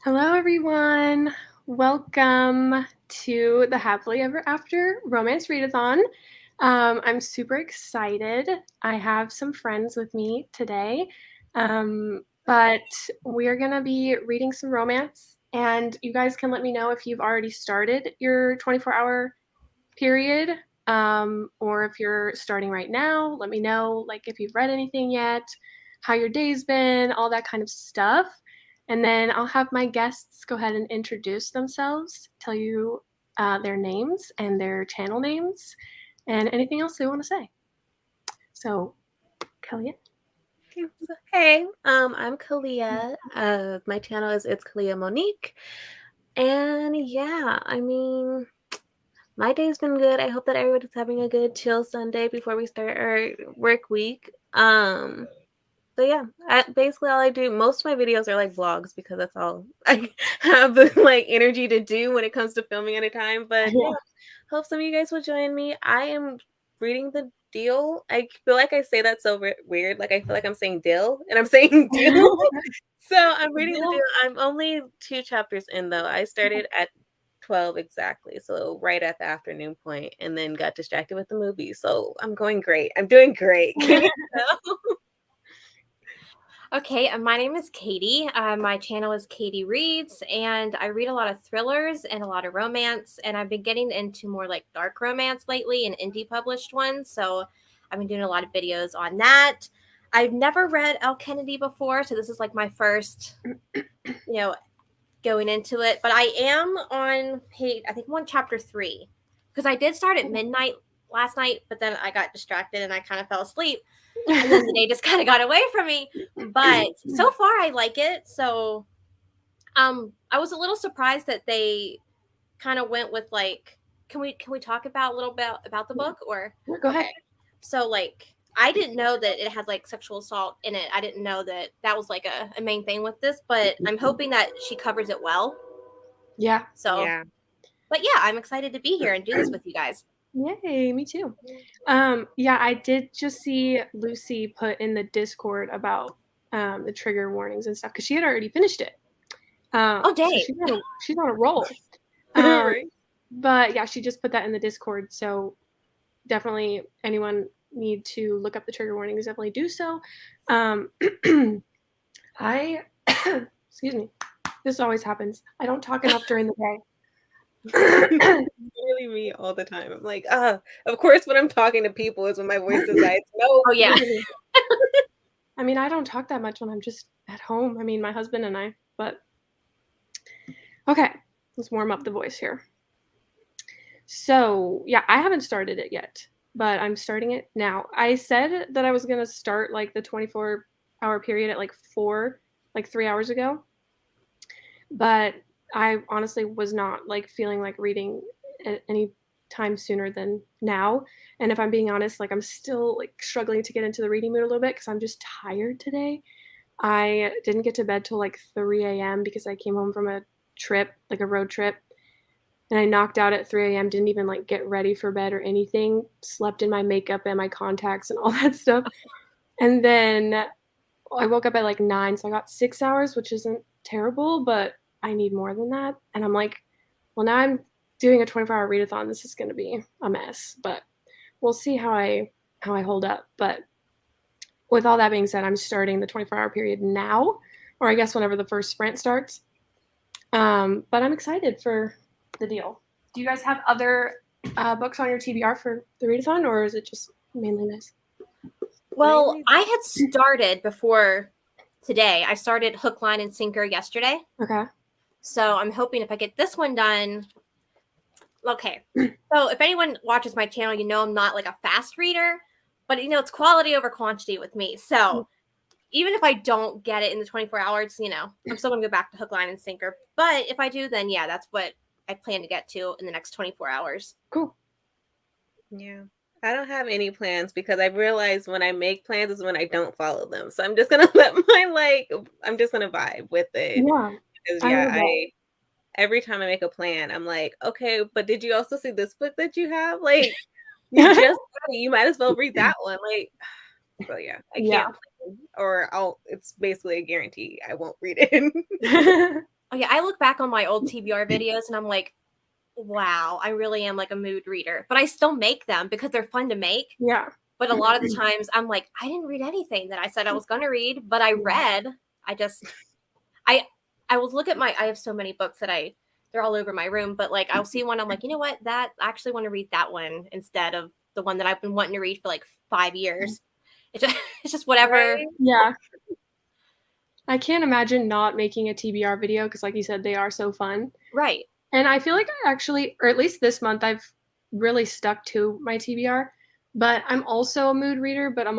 Hello, everyone. Welcome to the Happily Ever After Romance Readathon. I'm super excited. I have some friends with me today, but we're going to be reading some romance, and you guys can let me know if you've already started your 24-hour period, or if you're starting right now. Let me know, like, if you've read anything yet, how your day's been, all that kind of stuff. And then I'll have my guests go ahead and introduce themselves, tell you their names and their channel names, and anything else they want to say. So, Kalia. Hey, I'm Kalia. My channel is It's Kalia Monique. And yeah, my day's been good. I hope that everybody's having a good chill Sunday before we start our work week. So yeah, basically all I do, most of my videos are like vlogs because that's all I have the like energy to do when it comes to filming at a time. But yeah, hope some of you guys will join me. I am reading the deal. I feel like I say that so weird. Like I feel like I'm saying dill and I'm saying deal. So I'm reading the deal. I'm only 2 chapters in though. I started at 12 exactly. So right at the afternoon point and then got distracted with the movie. So I'm going great. I'm doing great. Can you tell? Okay, my name is Katie. My channel is Katie Reads, and I read a lot of thrillers and a lot of romance. And I've been getting into more like dark romance lately and indie published ones. So I've been doing a lot of videos on that. I've never read Elle Kennedy before, so this is like my first, going into it. But I am on page, I think I'm on chapter 3, because I did start at midnight last night, but then I got distracted and I kind of fell asleep. And then the day just kind of got away from me. But so far I like it. So I was a little surprised that they kind of went with like, can we talk about a little bit about the book? Or Go ahead. okay. So like I didn't know that it had like sexual assault in it. I didn't know that that was like a main thing with this, but I'm hoping that she covers it well. Yeah. So Yeah. but yeah, I'm excited to be here and do this with you guys. Yay, me too. Yeah, I did just see Lucy put in the Discord about the trigger warnings and stuff because she had already finished it. Oh So dang. she's on a roll. Right. But yeah, she just put that in the Discord. So definitely anyone need to look up the trigger warnings, definitely do so. I excuse me. This always happens. I don't talk enough during the day. Literally me all the time. I'm like, of course when I'm talking to people is when my voice decides, no. Oh yeah. I mean, I don't talk that much when I'm just at home. I mean, my husband and I, but okay, let's warm up the voice here. So, yeah, I haven't started it yet, but I'm starting it now. I said that I was going to start like the 24-hour period at like 3 hours ago, but I honestly was not like feeling like reading at any time sooner than now. And if I'm being honest, like I'm still like struggling to get into the reading mood a little bit because I'm just tired today. I didn't get to bed till like 3 a.m. because I came home from a trip, like a road trip, and I knocked out at 3 a.m., didn't even like get ready for bed or anything, slept in my makeup and my contacts and all that stuff. And then I woke up at like 9, so I got 6 hours, which isn't terrible, but I need more than that. And I'm like, well, now I'm doing a 24-hour readathon. This is going to be a mess, but we'll see how I hold up. But with all that being said, I'm starting the 24-hour period now, or I guess whenever the first sprint starts. But I'm excited for the deal. Do you guys have other books on your TBR for the readathon, or is it just mainly this? Well, I had started before today. I started Hook, Line, and Sinker yesterday. Okay. So I'm hoping if I get this one done. Okay. So if anyone watches my channel, you know I'm not like a fast reader, but it's quality over quantity with me. So even if I don't get it in the 24 hours, I'm still going to go back to Hook, Line, and Sinker. But if I do, then yeah, that's what I plan to get to in the next 24 hours. Cool. Yeah. I don't have any plans because I realize when I make plans is when I don't follow them. So I'm just gonna let I'm just gonna vibe with it. Yeah. Because every time I make a plan, I'm like, okay, but did you also see this book that you have? Like, you just got it, you might as well read that one. Like, so yeah, I can't plan, or it's basically a guarantee I won't read it. Oh yeah, I look back on my old TBR videos and I'm like, wow, I really am like a mood reader. But I still make them because they're fun to make. Yeah. But a lot of the times I'm like, I didn't read anything that I said I was going to read, but I read. I will look at I have so many books that they're all over my room, but like I'll see one, I'm like, you know what? I actually want to read that one instead of the one that I've been wanting to read for like 5 years. It's just whatever. Right? Yeah. I can't imagine not making a TBR video because, like you said, they are so fun. Right. And I feel like I actually, or at least this month, I've really stuck to my TBR. But I'm also a mood reader, but I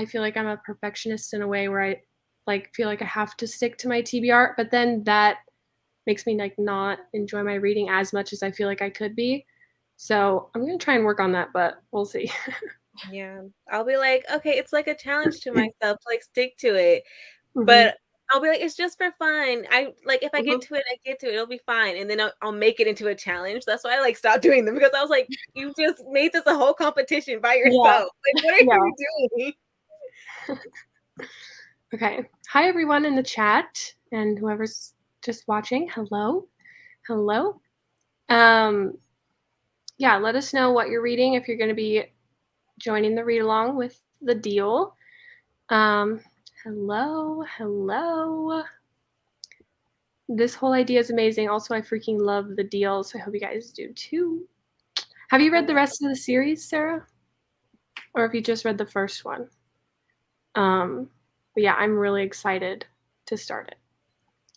feel like I'm a perfectionist in a way where I like feel like I have to stick to my TBR. But then that makes me like not enjoy my reading as much as I feel like I could be. So I'm gonna try and work on that, but we'll see. Yeah. I'll be like, okay, it's like a challenge to myself, to, like stick to it. Mhm. But I'll be like, it's just for fun. I like if I get Mhm. to it, I get to it. It'll be fine. And then I'll make it into a challenge. That's why I like stopped doing them, because I was like, you just made this a whole competition by yourself. Like, what are Yeah. you doing? Okay. Hi, everyone in the chat and whoever's just watching. Hello. Hello. Yeah, let us know what you're reading if you're going to be joining the read along with the deal. Hello. Hello. This whole idea is amazing. Also, I freaking love the deal, so I hope you guys do too. Have you read the rest of the series, Sarah? Or have you just read the first one? But yeah, I'm really excited to start it.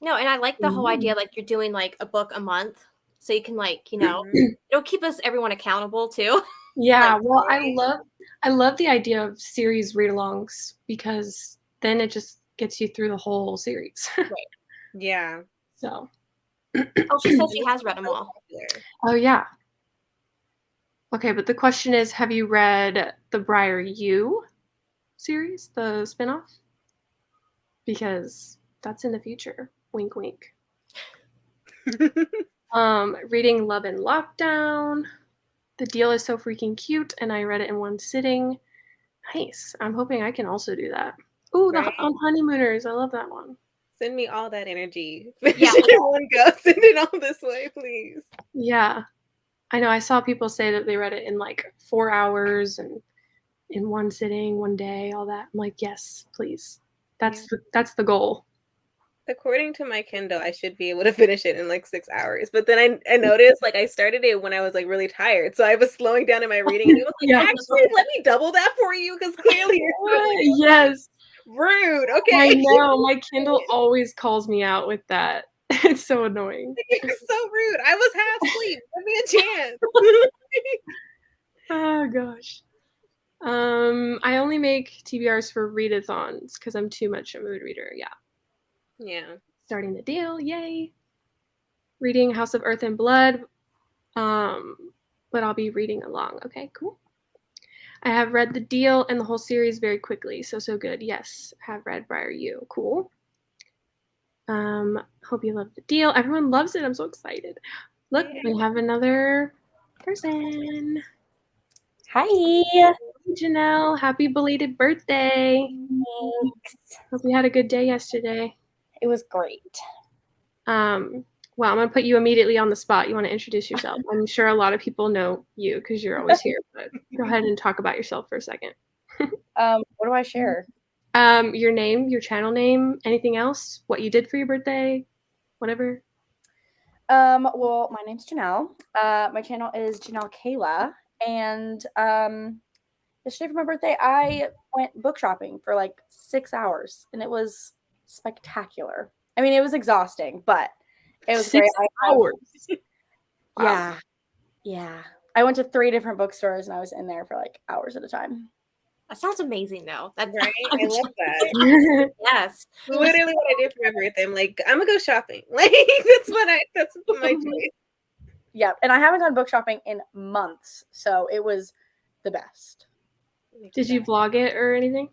No, and I like the whole idea, like you're doing like a book a month, so you can like, it'll keep everyone accountable too. Yeah, Like, well, I love the idea of series read-alongs because then it just gets you through the whole series. Yeah. So, oh, she said she has read them all. oh yeah. Okay, but the question is, have you read the Briar U series, the spinoff? Because that's in the future. Wink, wink. Reading Love in Lockdown. The deal is so freaking cute, and I read it in one sitting. Nice. I'm hoping I can also do that. Ooh, Right? on Honeymooners. I love that one. Send me all that energy. Yeah. One go. Send it all this way, please. Yeah. I know. I saw people say that they read it in like 4 hours and in one sitting, one day, all that. I'm like, yes, please. That's the goal. According to my Kindle, I should be able to finish it in like 6 hours. But then I noticed like I started it when I was like really tired. So I was slowing down in my reading, and it was like, Yeah. actually, let me double that for you, because clearly you're really Yes. rude. Okay. I know. My Kindle always calls me out with that. It's so annoying. You're so rude. I was half asleep. Give me a chance. Oh gosh. I only make TBRs for readathons because I'm too much a mood reader. Yeah. Yeah. Starting the deal, yay. Reading House of Earth and Blood. But I'll be reading along. Okay, cool. I have read the deal and the whole series very quickly. So good. Yes, have read Briar U. Cool. Hope you love the deal. Everyone loves it. I'm so excited. Look, we have another person. Hi. Hey, Janelle. Happy belated birthday. Thanks. Hope you had a good day yesterday. It was great. Well, I'm going to put you immediately on the spot. You want to introduce yourself? I'm sure a lot of people know you because you're always here, but go ahead and talk about yourself for a second. What do I share? Your name, your channel name, anything else? What you did for your birthday? Whatever. Well, my name's Janelle. My channel is Janelle Kayla. And yesterday for my birthday, I went book shopping for like 6 hours, and it was spectacular. I mean, it was exhausting, but it was 6 great. hours. Yeah. Yeah. I went to 3 different bookstores, and I was in there for like hours at a time. That sounds amazing, though. That's Right? I love that. Yes. Literally what I did for my birthday. I'm like, I'm gonna go shopping. Like that's my choice. Yeah. And I haven't gone book shopping in months, so it was the best. Did you vlog it or anything?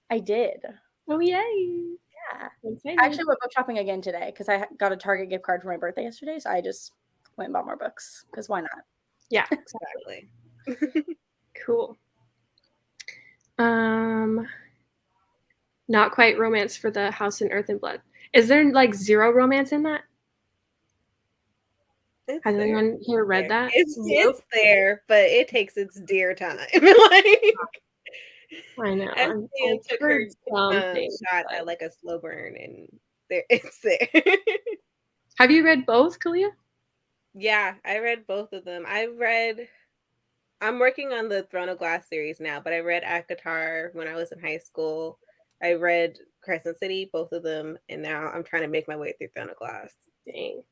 I did. Oh, yay. Yeah. Okay. I actually went book shopping again today because I got a Target gift card for my birthday yesterday. So I just went and bought more books because why not? Yeah. Exactly. Cool. Not quite romance for the House in Earth and Blood. Is there like zero romance in that? It's Has there. anyone here read that? It's there, but it takes its dear time. Like, I know. STM I've took her heard some things, shot but- at like a slow burn, and it's there. Have you read both, Kalia? Yeah, I read both of them. I'm working on the Throne of Glass series now, but I read ACOTAR when I was in high school. I read Crescent City, both of them, and now I'm trying to make my way through Throne of Glass. Dang.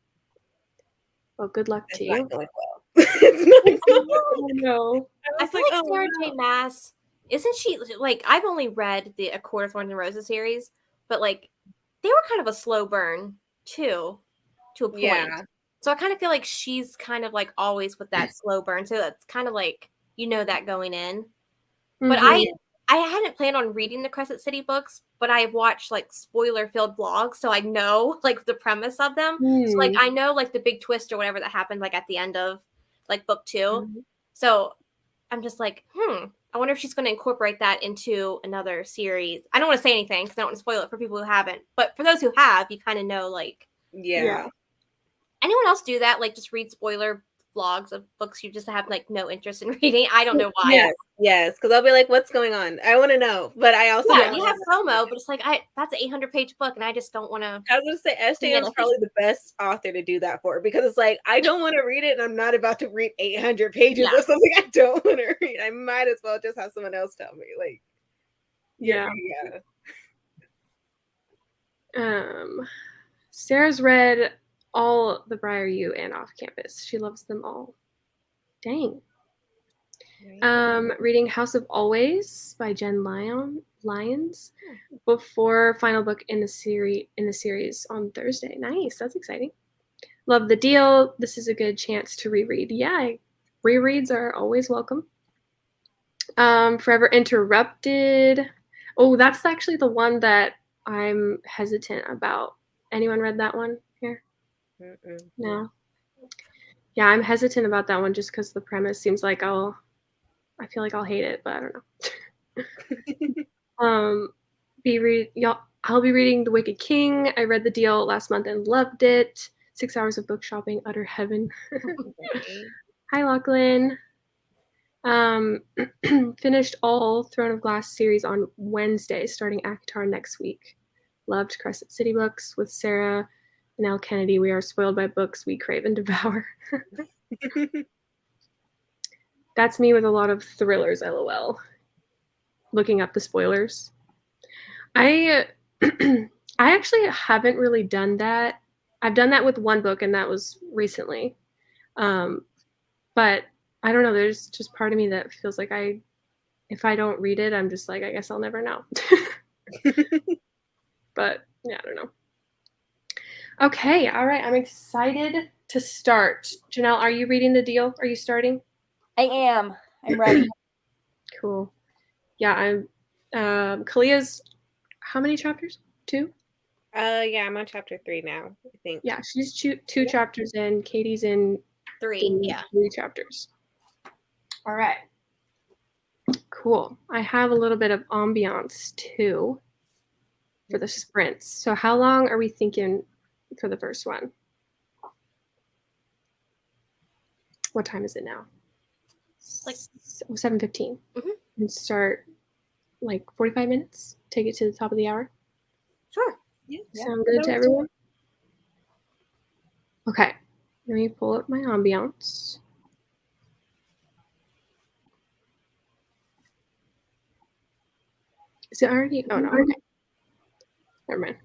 Well, good luck It's to not you. going well. It's not going well. Oh, no. I was feel like oh, Sarah no. J. Maas, isn't she like, I've only read the A Court of Thorns and Roses series, but like they were kind of a slow burn too, to a point. Yeah. So I kind of feel like she's kind of like always with that slow burn. So that's kind of like, you know, that going in. But Mhm. I hadn't planned on reading the Crescent City books, but I've watched like spoiler filled vlogs, so I know like the premise of them. So like I know like the big twist or whatever that happened like at the end of like book 2. Mhm. So I'm just like, I wonder if she's going to incorporate that into another series. I don't want to say anything because I don't want to spoil it for people who haven't. But for those who have, you kind of know, like, Yeah. anyone else do that? Like, just read spoiler vlogs of books you just have, like, no interest in reading? I don't know why. Yes, because I'll be like, what's going on? I want to know, but I also Yeah, don't you have FOMO, but it's like, that's an 800-page book, and I just don't want to. I was gonna say SJM is probably the best author to do that for, because it's like, I don't want to read it and I'm not about to read 800 pages of something I don't want to read. I might as well just have someone else tell me. Like, Yeah. yeah. Sarah's read all the Briar U and Off Campus. She loves them all. Dang. Reading House of Always by Jen Lyons before final book in the series on Thursday. Nice, that's exciting. Love the deal. This is a good chance to reread. Yeah, rereads are always welcome. Forever Interrupted. Oh, that's actually the one that I'm hesitant about. Anyone read that one here? No. Yeah, I'm hesitant about that one just because the premise seems like I feel like I'll hate it, but I don't know. I'll be reading The Wicked King. I read The Deal last month and loved it. 6 hours of book shopping, utter heaven. Hi, Lachlan. Finished all Throne of Glass series on Wednesday, starting ACOTAR next week. Loved Crescent City books with Sarah and Elle Kennedy. We are spoiled by books we crave and devour. That's me with a lot of thrillers, LOL. Looking up the spoilers. I actually haven't really done that. I've done that with one book, and that was recently. But I don't know. There's just part of me that feels like if I don't read it, I'm just like, I guess I'll never know. But yeah, I don't know. Okay, all right. I'm excited to start. Janelle, are you reading The Deal? Are you starting? I am. I'm ready. Cool. Yeah, I'm. Kalia's. How many chapters? 2? Yeah, I'm on chapter 3 now, I think. Yeah, she's 2 chapters in. Katie's in 3. Yeah. 3 chapters. All right. Cool. I have a little bit of ambiance too for the sprints. So how long are we thinking for the first one? What time is it now? Like 7:15. Mm-hmm. And start like 45 minutes. Take it to the top of the hour. Sure. Yeah. Sound good to everyone? Okay. Let me pull up my ambiance. Is it already? Oh no. Okay. Never mind.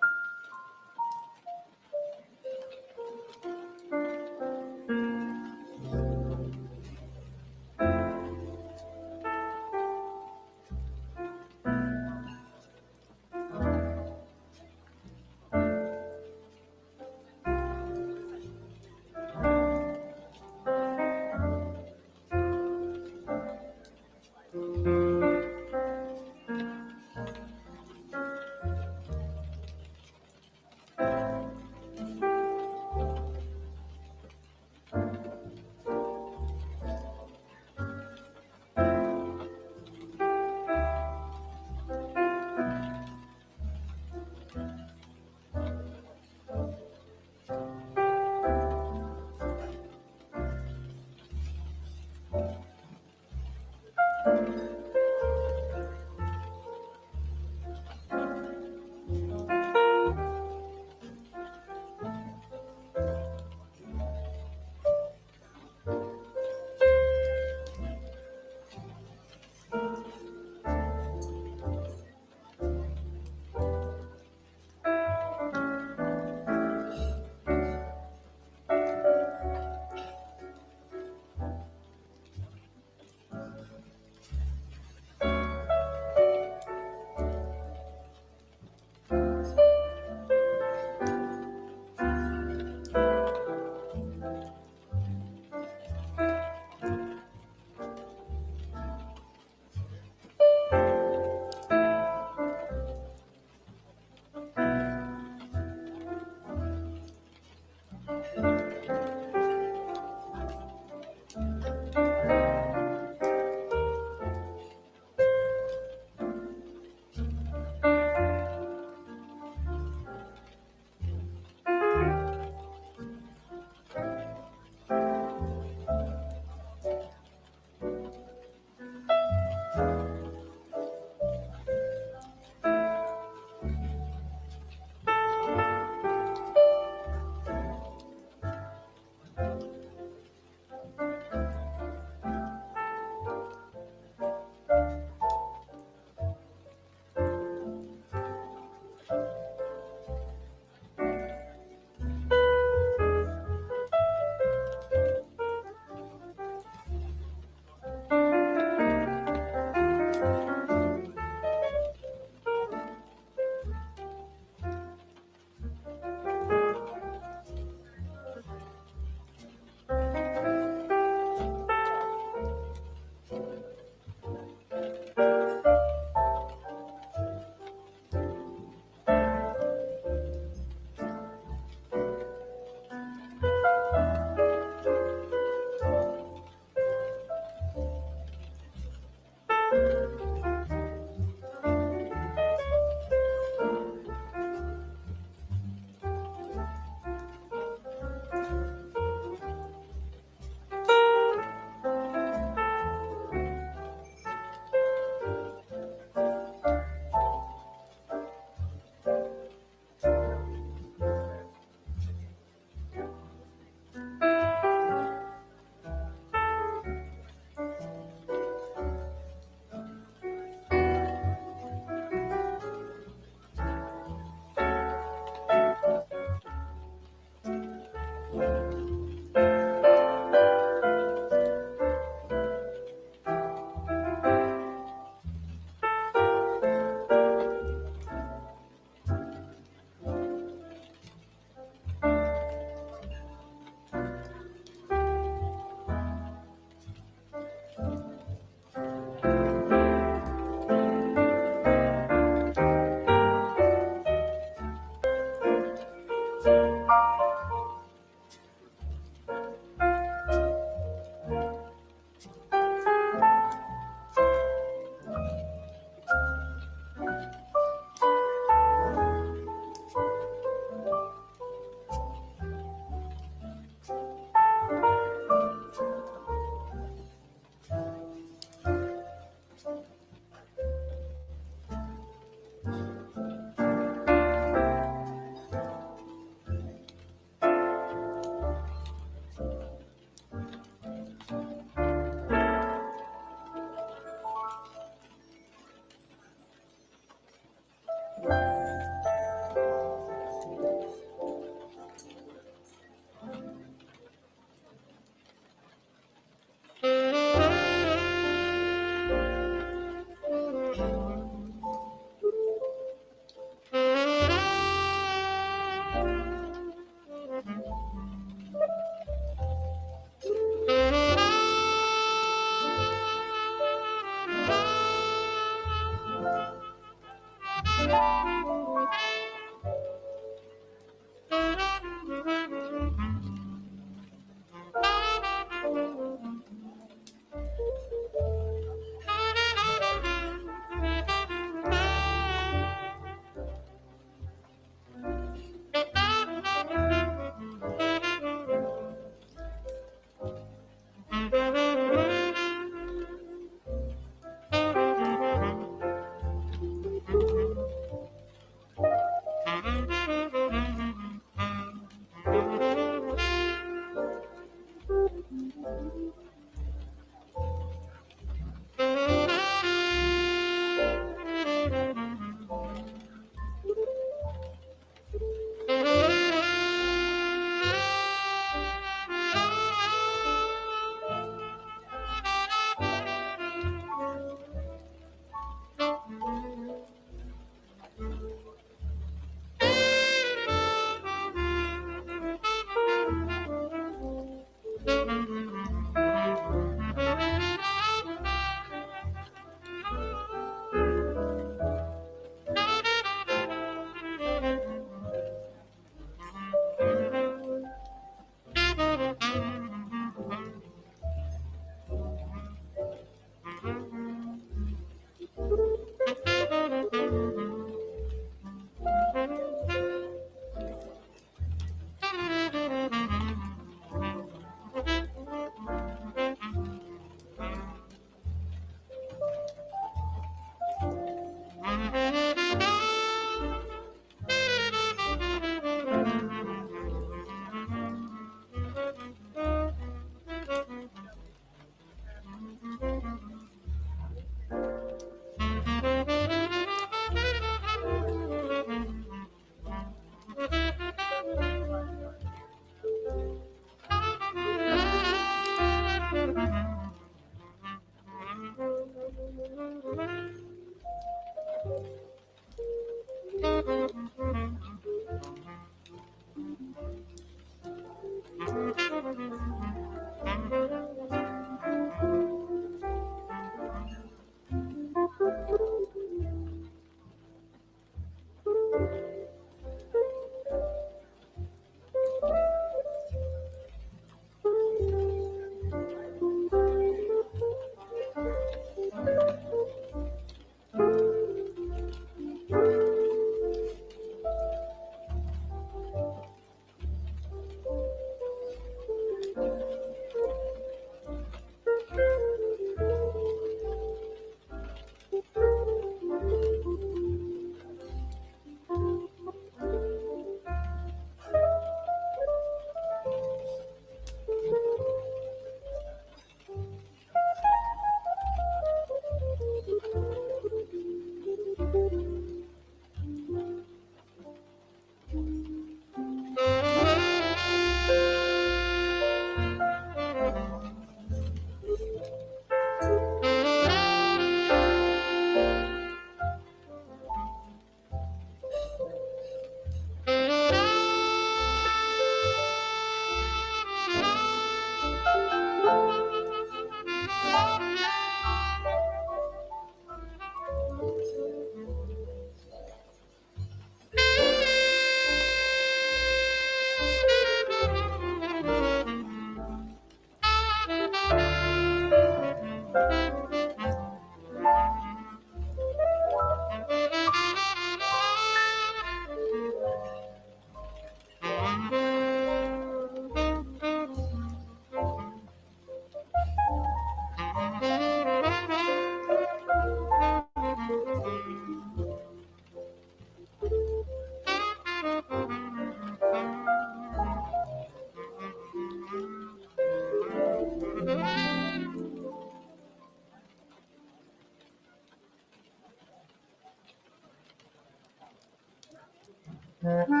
Hello.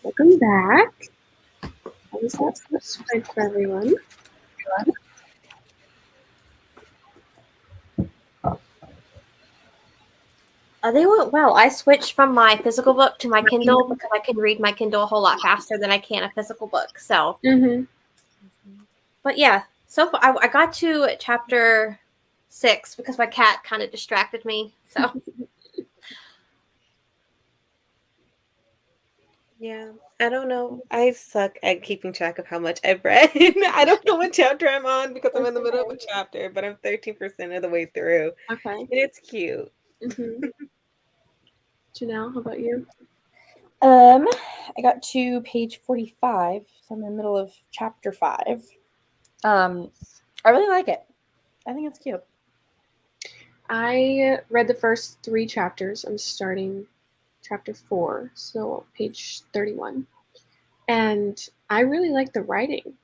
Welcome back. How was that subscribe for everyone? They went well. I switched from my physical book to my Kindle because I can read my Kindle a whole lot faster than I can a physical book. So, but yeah, so far I got to chapter 6 because my cat kind of distracted me. So, Yeah, I don't know. I suck at keeping track of how much I've read. I don't know what chapter I'm on because I'm in the middle of a chapter, but I'm 13% of the way through. Okay. And it's cute. Janelle, how about you? I got to page 45, so I'm in the middle of chapter 5. I really like it. I think it's cute. I read the first 3 chapters. I'm starting chapter 4, so page 31. And I really like the writing,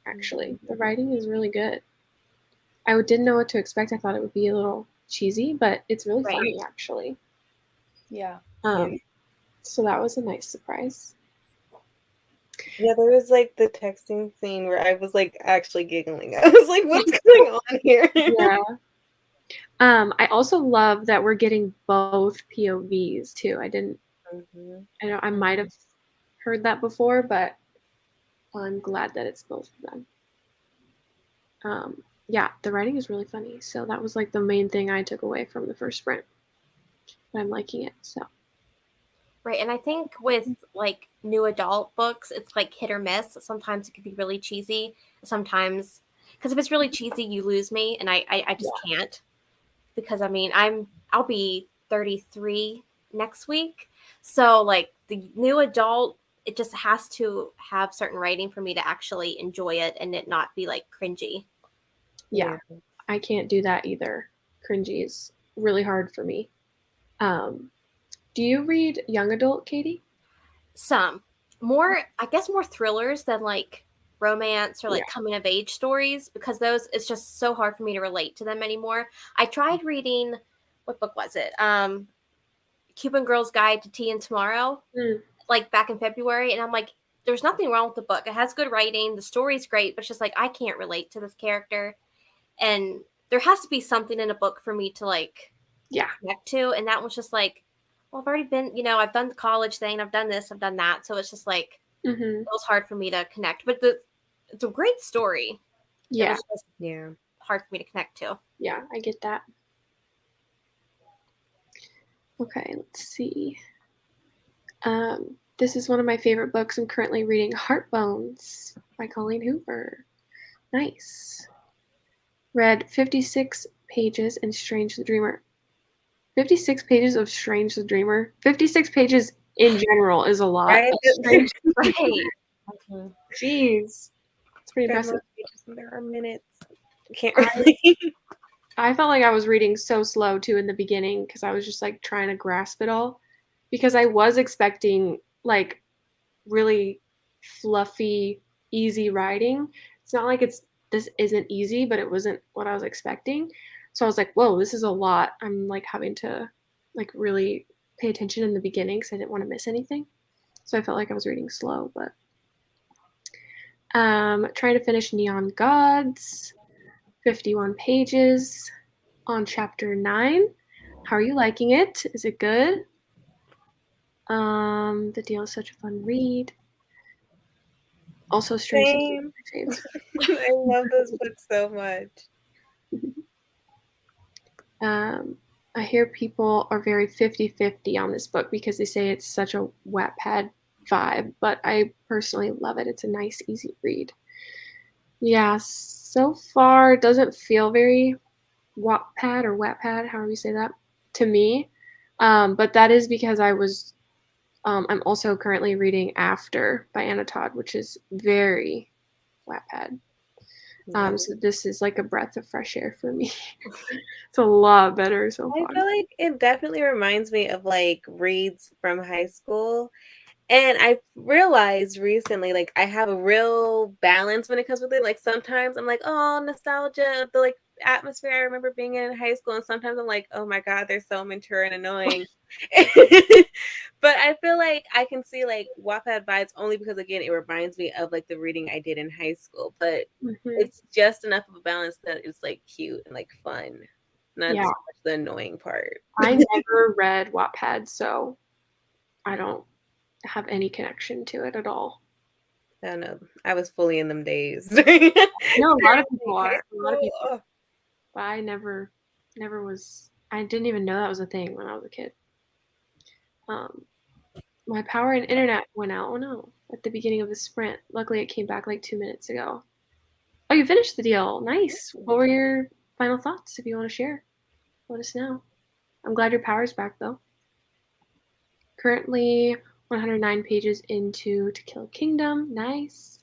actually. The writing is really good. I didn't know what to expect. I thought it would be a little cheesy, but it's really funny, actually. Yeah. So that was a nice surprise. Yeah, there was like the texting scene where I was like actually giggling. I was like, what's going on here? Yeah. I also love that we're getting both POVs too. I know I might have heard that before, but I'm glad that it's both of them. Yeah, the writing is really funny. So that was like the main thing I took away from the first sprint. But I'm liking it. So Right. And I think with like new adult books, it's like hit or miss. Sometimes it can be really cheesy. Sometimes, because if it's really cheesy, you lose me, and I just can't. Because I mean, I'll be 33 next week, so like the new adult, it just has to have certain writing for me to actually enjoy it and it not be like cringy. Yeah, I can't do that either. Cringy is really hard for me. Do you read young adult, Katie? Some more, I guess, more thrillers than like romance or like coming of age stories, because those, it's just so hard for me to relate to them anymore. I tried reading, what book was it? Cuban Girl's Guide to Tea and Tomorrow, like back in February, and I'm like, there's nothing wrong with the book. It has good writing, the story's great, but it's just like I can't relate to this character, and there has to be something in a book for me to like connect to, and that was just like, well, I've already been, I've done the college thing, I've done this, I've done that, so it's just like it was hard for me to connect. But it's a great story. It was just hard for me to connect to. Yeah, I get that. Okay, let's see. This is one of my favorite books. I'm currently reading Heartbones by Colleen Hoover. Nice. Read 56 pages in Strange the Dreamer. 56 pages of Strange the Dreamer. 56 pages in general is a lot. Right? Right. Jeez. It's pretty impressive. There are minutes. Can't really. I felt like I was reading so slow too in the beginning because I was just like trying to grasp it all, because I was expecting like really fluffy, easy writing. It's not like this isn't easy, but it wasn't what I was expecting. So I was like, whoa, this is a lot. I'm like having to like really pay attention in the beginning because I didn't want to miss anything. So I felt like I was reading slow, but trying to finish Neon Gods. 51 pages on chapter 9. How are you liking it? Is it good? The deal is such a fun read. Also, Strange. I love this book so much. I hear people are very 50-50 on this book because they say it's such a Wattpad vibe, but I personally love it. It's a nice, easy read. Yeah, so far it doesn't feel very Wattpad or Wattpad, however you say that, to me. But that is because I'm also currently reading After by Anna Todd, which is very Wattpad. So this is like a breath of fresh air for me. It's a lot better so far. I feel like it definitely reminds me of like reads from high school. And I realized recently, like, I have a real balance when it comes with it. Like, sometimes I'm like, oh, nostalgia of the, like, atmosphere I remember being in high school. And sometimes I'm like, oh my God, they're so mature and annoying. But I feel like I can see, like, Wattpad vibes only because, again, it reminds me of, like, the reading I did in high school. But it's just enough of a balance that it's, like, cute and, like, fun. Not so much the annoying part. I never read Wattpad, so I don't have any connection to it at all. I don't know. I was fully in them days. No, a lot of people are. A lot of people. But I never was. I didn't even know that was a thing when I was a kid. My power and internet went out. Oh no! At the beginning of the sprint. Luckily, it came back like 2 minutes ago. Oh, you finished the deal. Nice. What were your final thoughts? If you want to share, let us know. I'm glad your power's back though. Currently 109 pages into To Kill a Kingdom. Nice.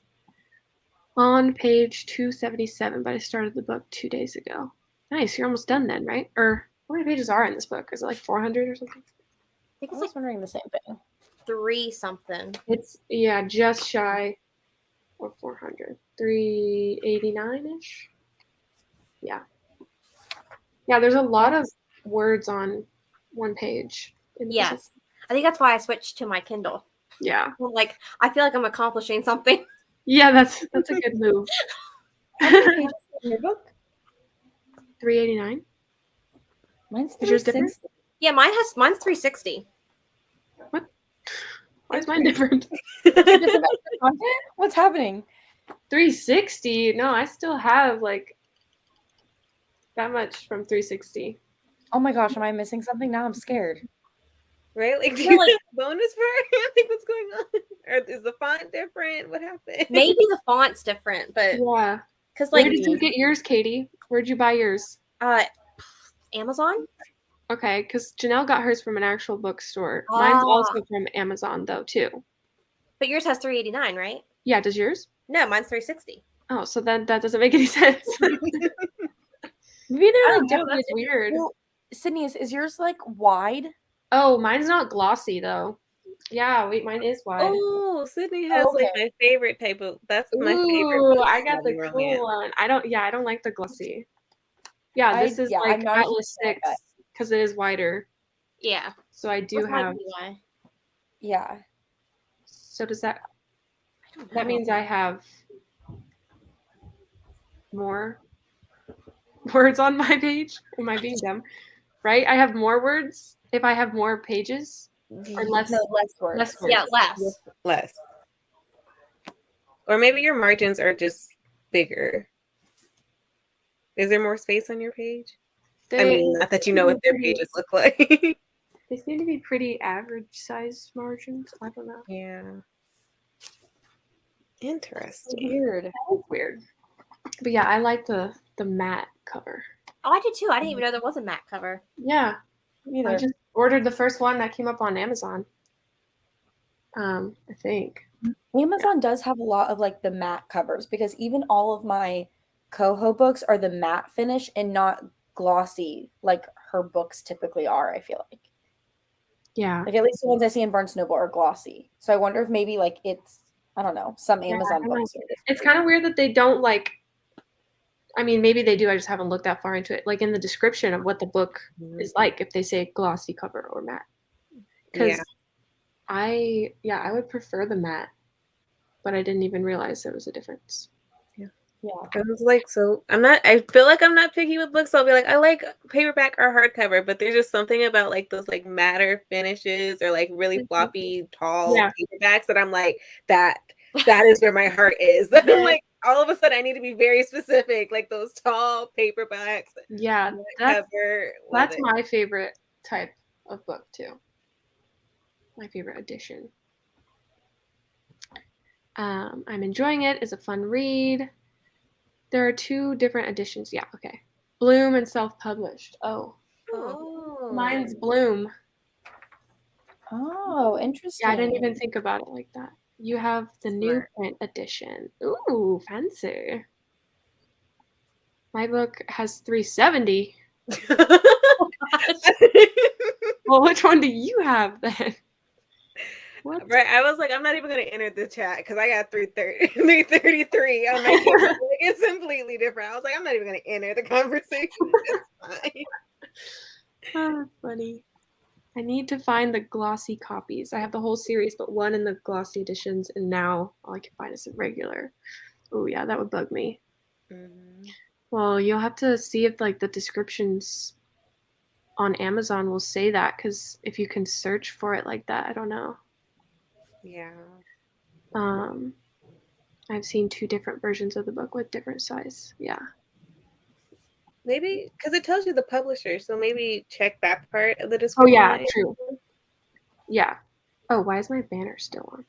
On page 277, but I started the book 2 days ago. Nice. You're almost done then, right? Or how many pages are in this book? Is it like 400 or something? I think I it's was like wondering the same thing. 3 something. It's, just shy of 400. 389-ish? Yeah. Yeah, there's a lot of words on one page. Yes. I think that's why I switched to my Kindle. Yeah. Like, I feel like I'm accomplishing something. Yeah, that's a good move. How many pages in your book? 389. Mine's Is yours different? 360. Yeah, mine's 360. What? Why is mine different? What's happening? 360? No, I still have like that much from 360. Oh my gosh, am I missing something? Now I'm scared. Right? Like, I feel like bonus for I think what's going on? Or is the font different? What happened? Maybe the font's different, but Yeah. because Where like did you get yours, Katie? Where'd you buy yours? Amazon. Okay, because Janelle got hers from an actual bookstore. Mine's Ah. also from Amazon, though, too. But yours has $3.89, right? Yeah, does yours? No, mine's $3.60. Oh, so then that doesn't make any sense. Maybe they're like Oh, different. that's weird. Well, Sydney, is yours like wide? Oh, mine's not glossy, though. Yeah, wait, mine is wide. Oh, Sydney has like Okay. my favorite type of. That's my favorite. Ooh, book, I got the Young cool Romance. one. I don't like the glossy. Yeah, this is like I'm not a Atlas huge fan of 6 because it is wider. Yeah. So I do Might have. be why. Yeah. So does that? I don't know. That means I have more words on my page. Am I being dumb? Right? I have more words if I have more pages or less. No, less words. Less words. Yeah, less. Less. Or maybe your margins are just bigger. Is there more space on your page? I mean, not that you know what their pages look like. They seem to be pretty average size margins. I don't know. Yeah. Interesting. Weird. That is weird. But yeah, I like the matte cover. Oh, I did too. I didn't even know there was a matte cover. Yeah. Neither. I just ordered the first one that came up on Amazon. I think. Amazon does have a lot of like the matte covers because even all of my Coho books are the matte finish and not glossy like her books typically are, I feel like. Yeah. Like at least the ones I see in Barnes Noble are glossy. So I wonder if maybe like it's I don't know, some Yeah, Amazon I don't know. books are different. It's kind of weird that they don't like. I mean, maybe they do. I just haven't looked that far into it. Like in the description of what the book is like, if they say glossy cover or matte. Because I would prefer the matte, but I didn't even realize there was a difference. Yeah. I was like, so I feel like I'm not picky with books. So I'll be like, I like paperback or hardcover, but there's just something about like those like matter finishes or like really floppy, tall paperbacks that I'm like, that is where my heart is. That I'm like, all of a sudden I need to be very specific, like those tall paperbacks. Yeah, that's my favorite type of book too. My favorite edition. I'm enjoying it. It's a fun read. There are 2 different editions. Yeah, okay. Bloom and self-published. Oh. Mine's Bloom. Oh, interesting. Yeah, I didn't even think about it like that. You have the new print edition. Ooh, fancy. My book has 370. Well, which one do you have then? What? Right, I was like, I'm not even going to enter the chat because I got 333 on my camera. It's completely different. I was like, I'm not even going to enter the conversation. It's fine. Oh, funny. I need to find the glossy copies. I have the whole series, but one in the glossy editions, and now all I can find is a regular. Oh yeah, that would bug me. Mm-hmm. Well, you'll have to see if like the descriptions on Amazon will say that, because if you can search for it like that, I don't know. Yeah. I've seen 2 different versions of the book with different size. Yeah. Maybe because it tells you the publisher, so maybe check that part of the Oh description. yeah, true. Yeah. Oh, why is my banner still on?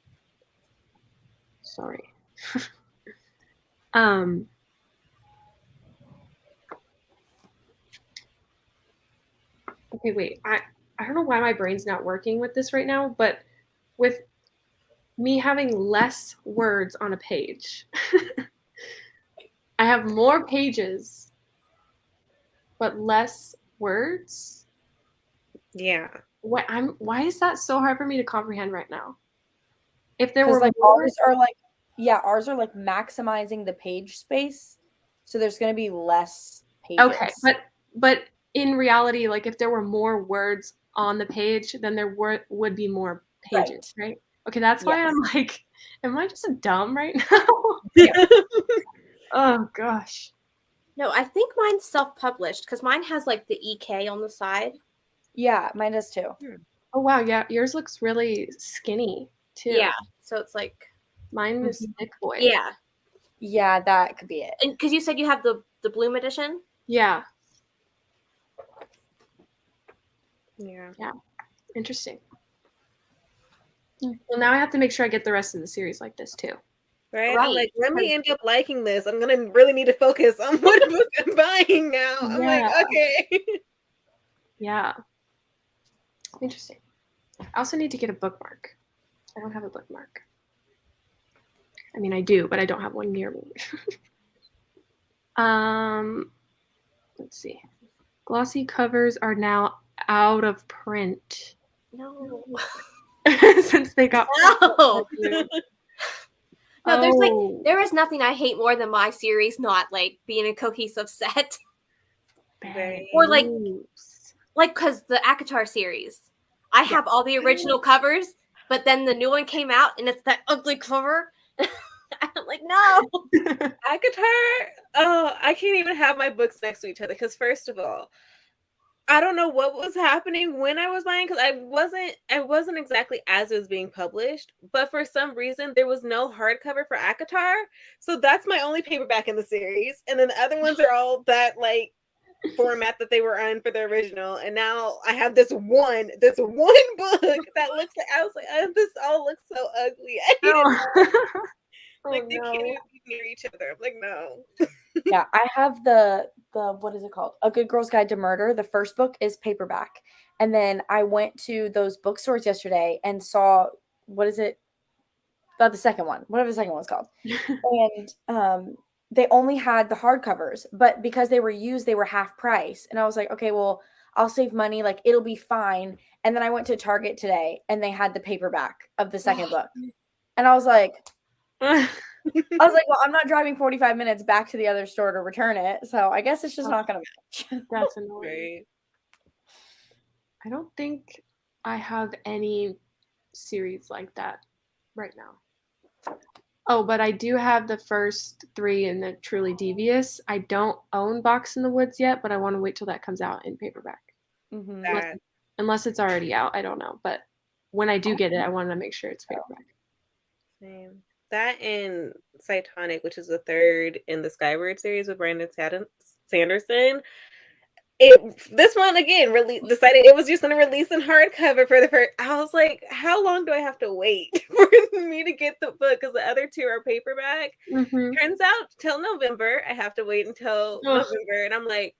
Sorry. Okay, wait. I don't know why my brain's not working with this right now, but with me having less words on a page, I have more pages, but less words. Yeah. Why is that so hard for me to comprehend right now? If there were like more, ours are like maximizing the page space, so there's going to be less pages. okay, but in reality, like if there were more words on the page, then there would be more pages, right? Okay, that's why I'm like, am I just dumb right now? Yeah. Oh gosh. No, I think mine's self-published because mine has like the EK on the side. Yeah, mine does too. Oh wow, yeah, yours looks really skinny too. Yeah, so it's like mine is thick boy. Yeah. Yeah, that could be it. And because you said you have the Bloom edition. Yeah. Yeah. Yeah. Interesting. Well, now I have to make sure I get the rest of the series like this too. Right? Right, I'm like, let me because- end up liking this. I'm gonna really need to focus on what book I'm buying now. I'm like, Yeah. okay. Yeah. Interesting. I also need to get a bookmark. I don't have a bookmark. I mean, I do, but I don't have one near me. Let's see. Glossy covers are now out of print No. since they got. No. No, Oh. there is nothing I hate more than my series not like being a cohesive set. Bad Or, like- news. Like, because the ACOTAR series, I have all the original covers, but then the new one came out and it's that ugly cover. I'm like, no. ACOTAR, oh, I can't even have my books next to each other because first of all, I don't know what was happening when I was buying because I wasn't exactly as it was being published, but for some reason there was no hardcover for ACOTAR, so that's my only paperback in the series, and then the other ones are all that like format that they were on for the original, and now I have this one book that looks like I was like, oh, this all looks so ugly. I hate it. Like they can't even be near each other. I'm like, no. Yeah, I have the what is it called? A Good Girl's Guide to Murder. The first book is paperback. And then I went to those bookstores yesterday and saw what is it? The second one, whatever the second one's called. And they only had the hardcovers, but because they were used, they were half price. And I was like, okay, well, I'll save money, like it'll be fine. And then I went to Target today and they had the paperback of the second book. And I was like, well, I'm not driving 45 minutes back to the other store to return it, so I guess it's just not going to match. That's annoying. Right. I don't think I have any series like that right now. Oh, but I do have the first 3 in the Truly Devious. I don't own Box in the Woods yet, but I want to wait till that comes out in paperback. Mhm. That Unless it's already out, I don't know. But when I do get it, I want to make sure it's paperback. same. That and Cytonic, which is the third in the Skyward series with Brandon Sanderson. This one again decided it was just going to release in hardcover for the first. I was like, how long do I have to wait for me to get the book? Because the other 2 are paperback. Mm-hmm. Turns out till November, I have to wait until Ugh. November, and I'm like,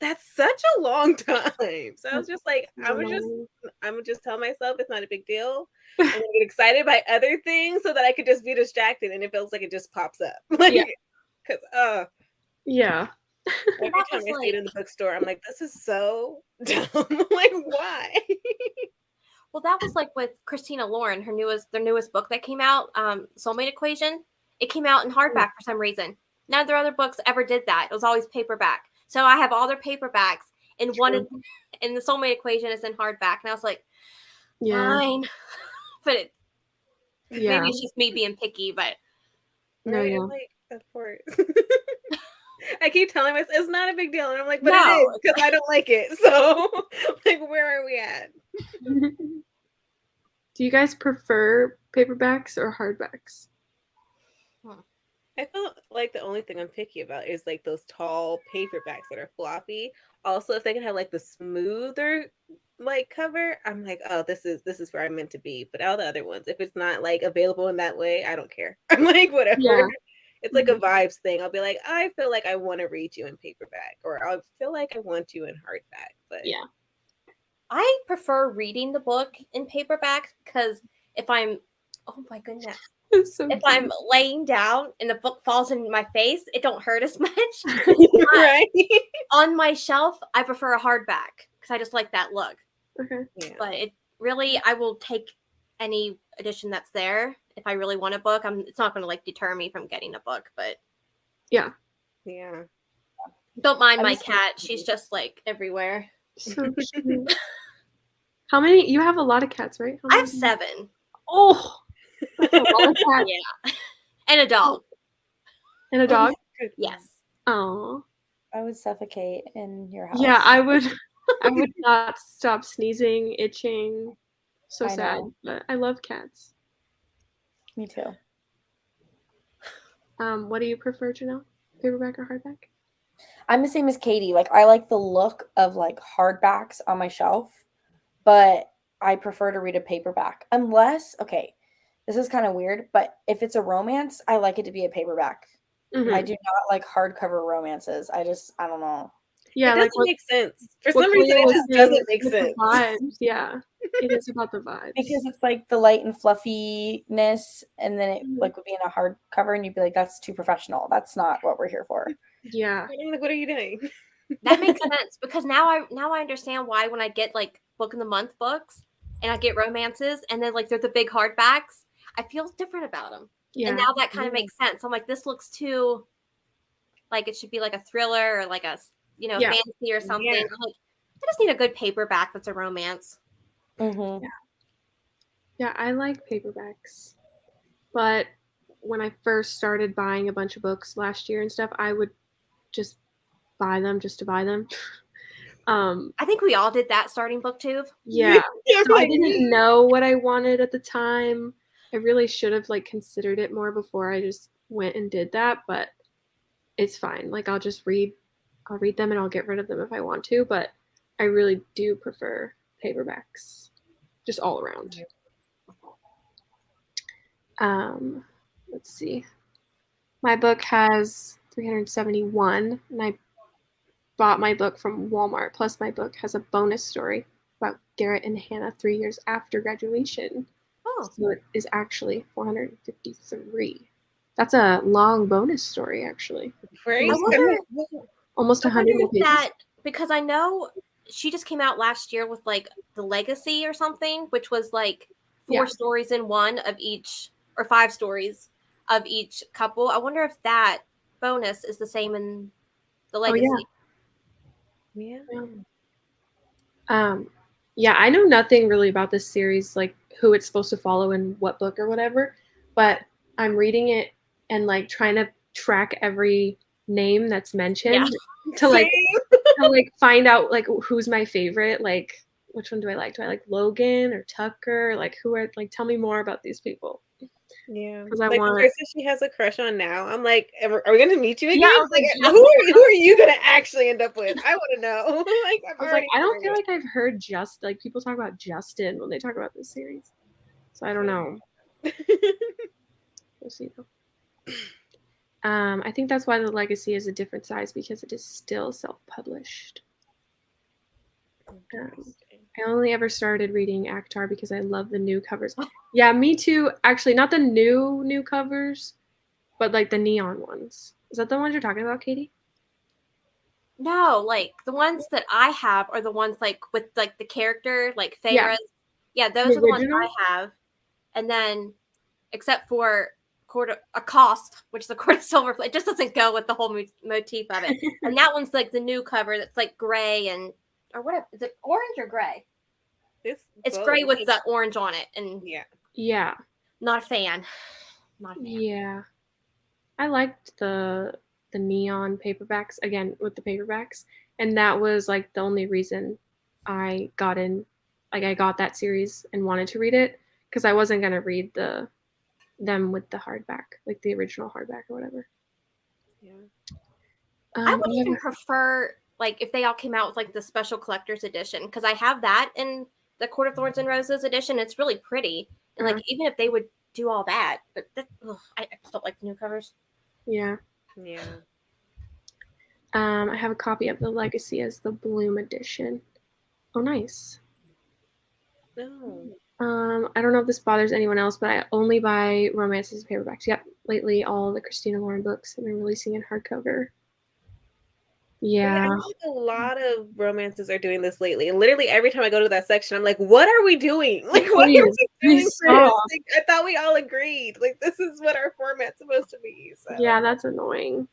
that's such a long time. So I was just like, I'm gonna just tell myself it's not a big deal. I'm gonna get excited by other things so that I could just be distracted, and it feels like it just pops up. Like, Yeah. because Yeah. every That time was I see it in the bookstore, I'm like, this is so dumb. Like, why? Well, that was like with Christina Lauren, their newest book that came out, Soulmate Equation. It came out in hardback for some reason. None of their other books ever did that. It was always paperback. So I have all their paperbacks, and one in the Soulmate Equation is in hardback. And I was like, fine. But maybe it's just me being picky, but No, Right? yeah. I'm like, of course. I keep telling myself it's not a big deal, and I'm like, but No. it is because I don't like it. So, like, where are we at? Do you guys prefer paperbacks or hardbacks? I feel like the only thing I'm picky about is like those tall paperbacks that are floppy. Also, if they can have like the smoother like cover, I'm like, oh, this is where I'm meant to be. But all the other ones, if it's not like available in that way, I don't care. I'm like, whatever. Yeah. It's like a vibes thing. I'll be like, I feel like I want to read you in paperback, or I feel like I want you in hardback. But Yeah. I prefer reading the book in paperback because if I'm, oh my goodness, So if I'm laying down and the book falls in my face, it don't hurt as much. right. On my shelf, I prefer a hardback because I just like that look. Okay. Yeah. But it really, I will take any edition that's there if I really want a book. It's not going to like deter me from getting a book, but Yeah. Yeah. don't mind I my just- cat. She's just like everywhere. So cute. How many? You have a lot of cats, right? How I have many? 7. Oh, that's a lot of cats. Yeah. And a dog. And a dog. Yes. Oh. I would suffocate in your house. Yeah, I would. I would not stop sneezing, itching. So I sad, know. but I love cats. Me too. What do you prefer, Janelle? Paperback or hardback? I'm the same as Katie. Like I like the look of like hardbacks on my shelf, but I prefer to read a paperback. Unless, okay, this is kind of weird, but if it's a romance, I like it to be a paperback. Mhm. I do not like hardcover romances. I don't know. Yeah, it like doesn't make sense. For what some reason, Kalia it was just saying doesn't make with the sense. vibes. Yeah, it is about the vibes. Because it's like the light and fluffiness, and then it like would be in a hardcover, and you'd be like, that's too professional. That's not what we're here for. Yeah, I'm like, what are you doing? That makes sense because now I understand why when I get like book of the month books and I get romances and then like they're the big hardbacks, I feel different about them. yeah, And now that kind of makes sense. I'm like, this looks too like it should be like a thriller or like a Yeah. fantasy or something. Yeah. I'm like, I just need a good paperback that's a romance. Mm-hmm. yeah. I like paperbacks, but when I first started buying a bunch of books last year and stuff, I would just buy them just to buy them. I think we all did that starting booktube. Yeah. Yeah, So I like, didn't know what I wanted at the time. I really should have like considered it more before I just went and did that, but it's fine. Like I'll read them and I'll get rid of them if I want to, but I really do prefer paperbacks just all around. Let's see. My book has 371 and I bought my book from Walmart. Plus my book has a bonus story about Garrett and Hannah 3 years after graduation. Oh, So it is actually 453. That's a long bonus story, actually. right? I wonder, Almost I 100 wonder more if pages. that because I know she just came out last year with like the Legacy or something, which was like 4 Yeah. stories in one of each, or 5 stories of each couple. I wonder if that bonus is the same in the Legacy. Yeah. Yeah, I know nothing really about this series, like who it's supposed to follow in what book or whatever, but I'm reading it and like trying to track every name that's mentioned to like find out like who's my favorite, like which one do I like? Do I like Logan or Tucker? Like who are like tell me more about these people. Yeah. 'Cause I Like the want person she has a crush on now. I'm like, are we gonna meet you again? Yeah, I was like, who are you gonna actually end up with? I want to know. Like, I was like, I don't feel like I've heard like people talk about Justin when they talk about this series. So I don't know. We'll see though. I think that's why the Legacy is a different size because it is still self-published. I only ever started reading ACOTAR because I love the new covers. Yeah, me too. Actually, not the new covers, but like the neon ones. Is that the ones you're talking about, Katie? No, like the ones that I have are the ones like with like the character, like Feyre's. Yeah, those are the ones I have. And then, except for a cost, which is a Court of Silver, it just doesn't go with the whole motif of it. And that one's like the new cover that's like gray and or whatever. Is it orange or gray? It's gray with the orange on it, and yeah, not a fan. Not a fan. Yeah, I liked the neon paperbacks again with the paperbacks, and that was like the only reason I got in. Like I got that series and wanted to read it because I wasn't gonna read them with the hardback, like the original hardback or whatever. Yeah. I would even prefer like if they all came out with like the special collector's edition because I have that in the Court of Thorns and Roses edition. It's really pretty, and like even if they would do all that, but I just don't like the new covers. Yeah. I have a copy of the Legacy as the Bloom edition. Oh, nice. No. I don't know if this bothers anyone else, but I only buy romances and paperbacks. Yep, lately all the Christina Lauren books have been releasing in hardcover. Yeah. I feel like a lot of romances are doing this lately. And literally every time I go to that section, I'm like, what are we doing? Like, what are we doing for this? Like, I thought we all agreed. Like, this is what our format's supposed to be. So. Yeah, that's annoying.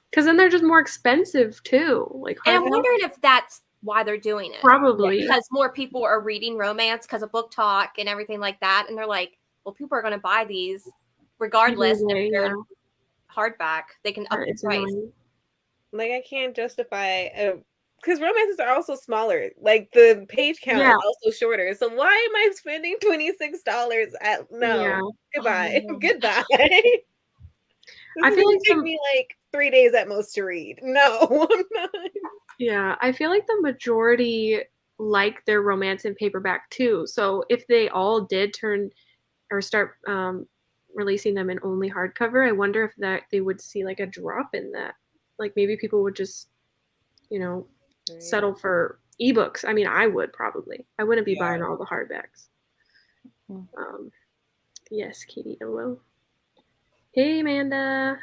Because then they're just more expensive, too. Like, and I'm wondering if that's why they're doing it. Probably. Because more people are reading romance because of book talk and everything like that. And they're like, well, people are going to buy these regardless if they're hardback. They can up the price. Annoying. Like, I can't justify because romances are also smaller. Like the page count is also shorter. So why am I spending $26 at goodbye. Goodbye. I feel like take me like 3 days at most to read. No, I'm not. Yeah, I feel like the majority like their romance in paperback too. So if they all did turn or start releasing them in only hardcover, I wonder if that they would see like a drop in that. Like maybe people would just, settle for ebooks. I mean, I would probably. I wouldn't be buying all the hardbacks. Yes, Katie Illo. Hey, Amanda.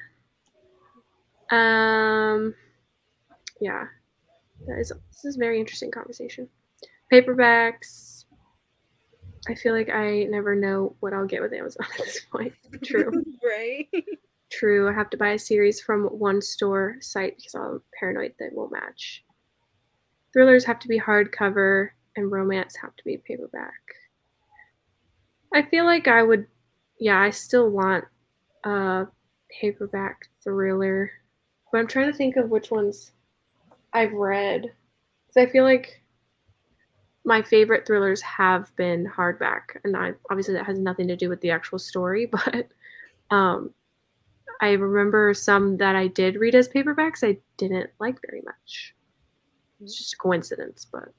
Yeah, this is a very interesting conversation. Paperbacks. I feel like I never know what I'll get with Amazon at this point. True. Right. True. I have to buy a series from one store site because I'm paranoid they won't match. Thrillers have to be hardcover and romance have to be paperback. I feel like I would, I still want a paperback thriller, but I'm trying to think of which ones I've read. Because I feel like my favorite thrillers have been hardback, and obviously that has nothing to do with the actual story, but I remember some that I did read as paperbacks I didn't like very much. It's just a coincidence, but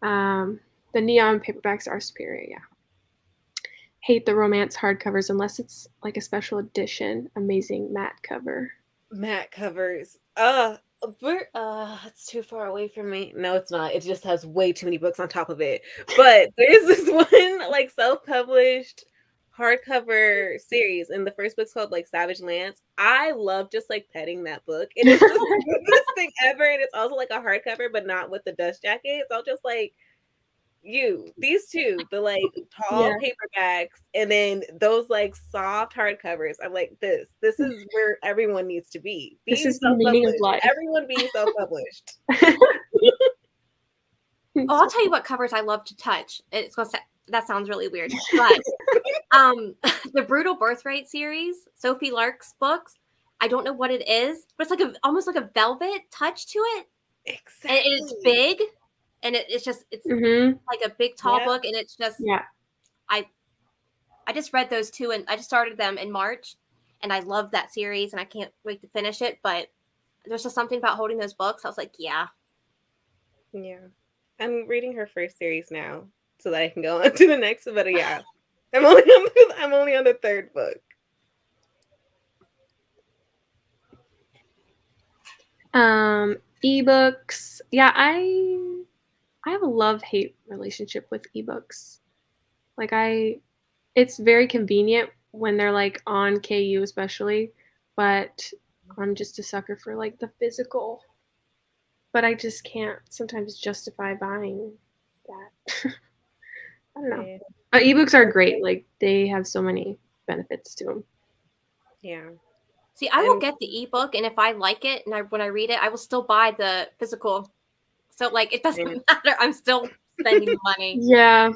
the neon paperbacks are superior, yeah. Hate the romance hardcovers unless it's like a special edition, amazing matte cover. Matte covers. It's too far away from me. No, it's not. It just has way too many books on top of it. But there's this one like self-published hardcover series, and the first book's called like Savage Lands. I love just like petting that book. It is just the best thing ever, and it's also like a hardcover, but not with the dust jacket. So I'll just like these two, the like tall paperbacks, and then those like soft hardcovers. I'm like, this is where everyone needs to be. This is the meaning of life. Everyone being self-published. I'll tell you what covers I love to touch. That sounds really weird, but the Brutal Birthright series, Sophie Lark's books. I don't know what it is, but it's like almost like a velvet touch to it. Exactly. And it's big. And it's like a big tall book, and it's just I just read those two, and I just started them in March, and I love that series, and I can't wait to finish it. But there's just something about holding those books. I was like, yeah. I'm reading her first series now, so that I can go on to the next. But I'm only on the third book. Ebooks. Yeah, I have a love-hate relationship with ebooks. Like it's very convenient when they're like on KU especially, but I'm just a sucker for like the physical. But I just can't sometimes justify buying that. I don't know. Ebooks are great. Like they have so many benefits to them. Yeah. See, I will get the ebook, and if I like it, and when I read it, I will still buy the physical. So, like, it doesn't matter. I'm still spending money. Yeah.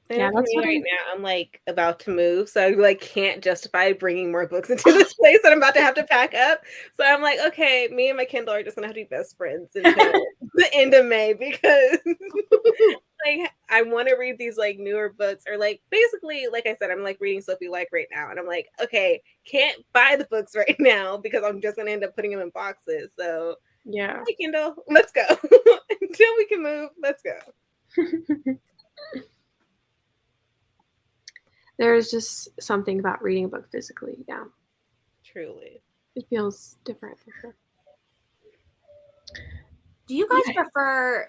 That's what right now. I'm like about to move, so I like can't justify bringing more books into this place that I'm about to have to pack up. So I'm like, okay, me and my Kindle are just gonna have to be best friends until the end of May, because like I want to read these like newer books, or like basically, like I said, I'm like reading Sophie Like right now, and I'm like, okay, can't buy the books right now because I'm just gonna end up putting them in boxes. So yeah, hey Kindle, let's go. Until we can move, let's go. There's just something about reading a book physically. Yeah. Truly. It feels different for sure. Do you guys prefer,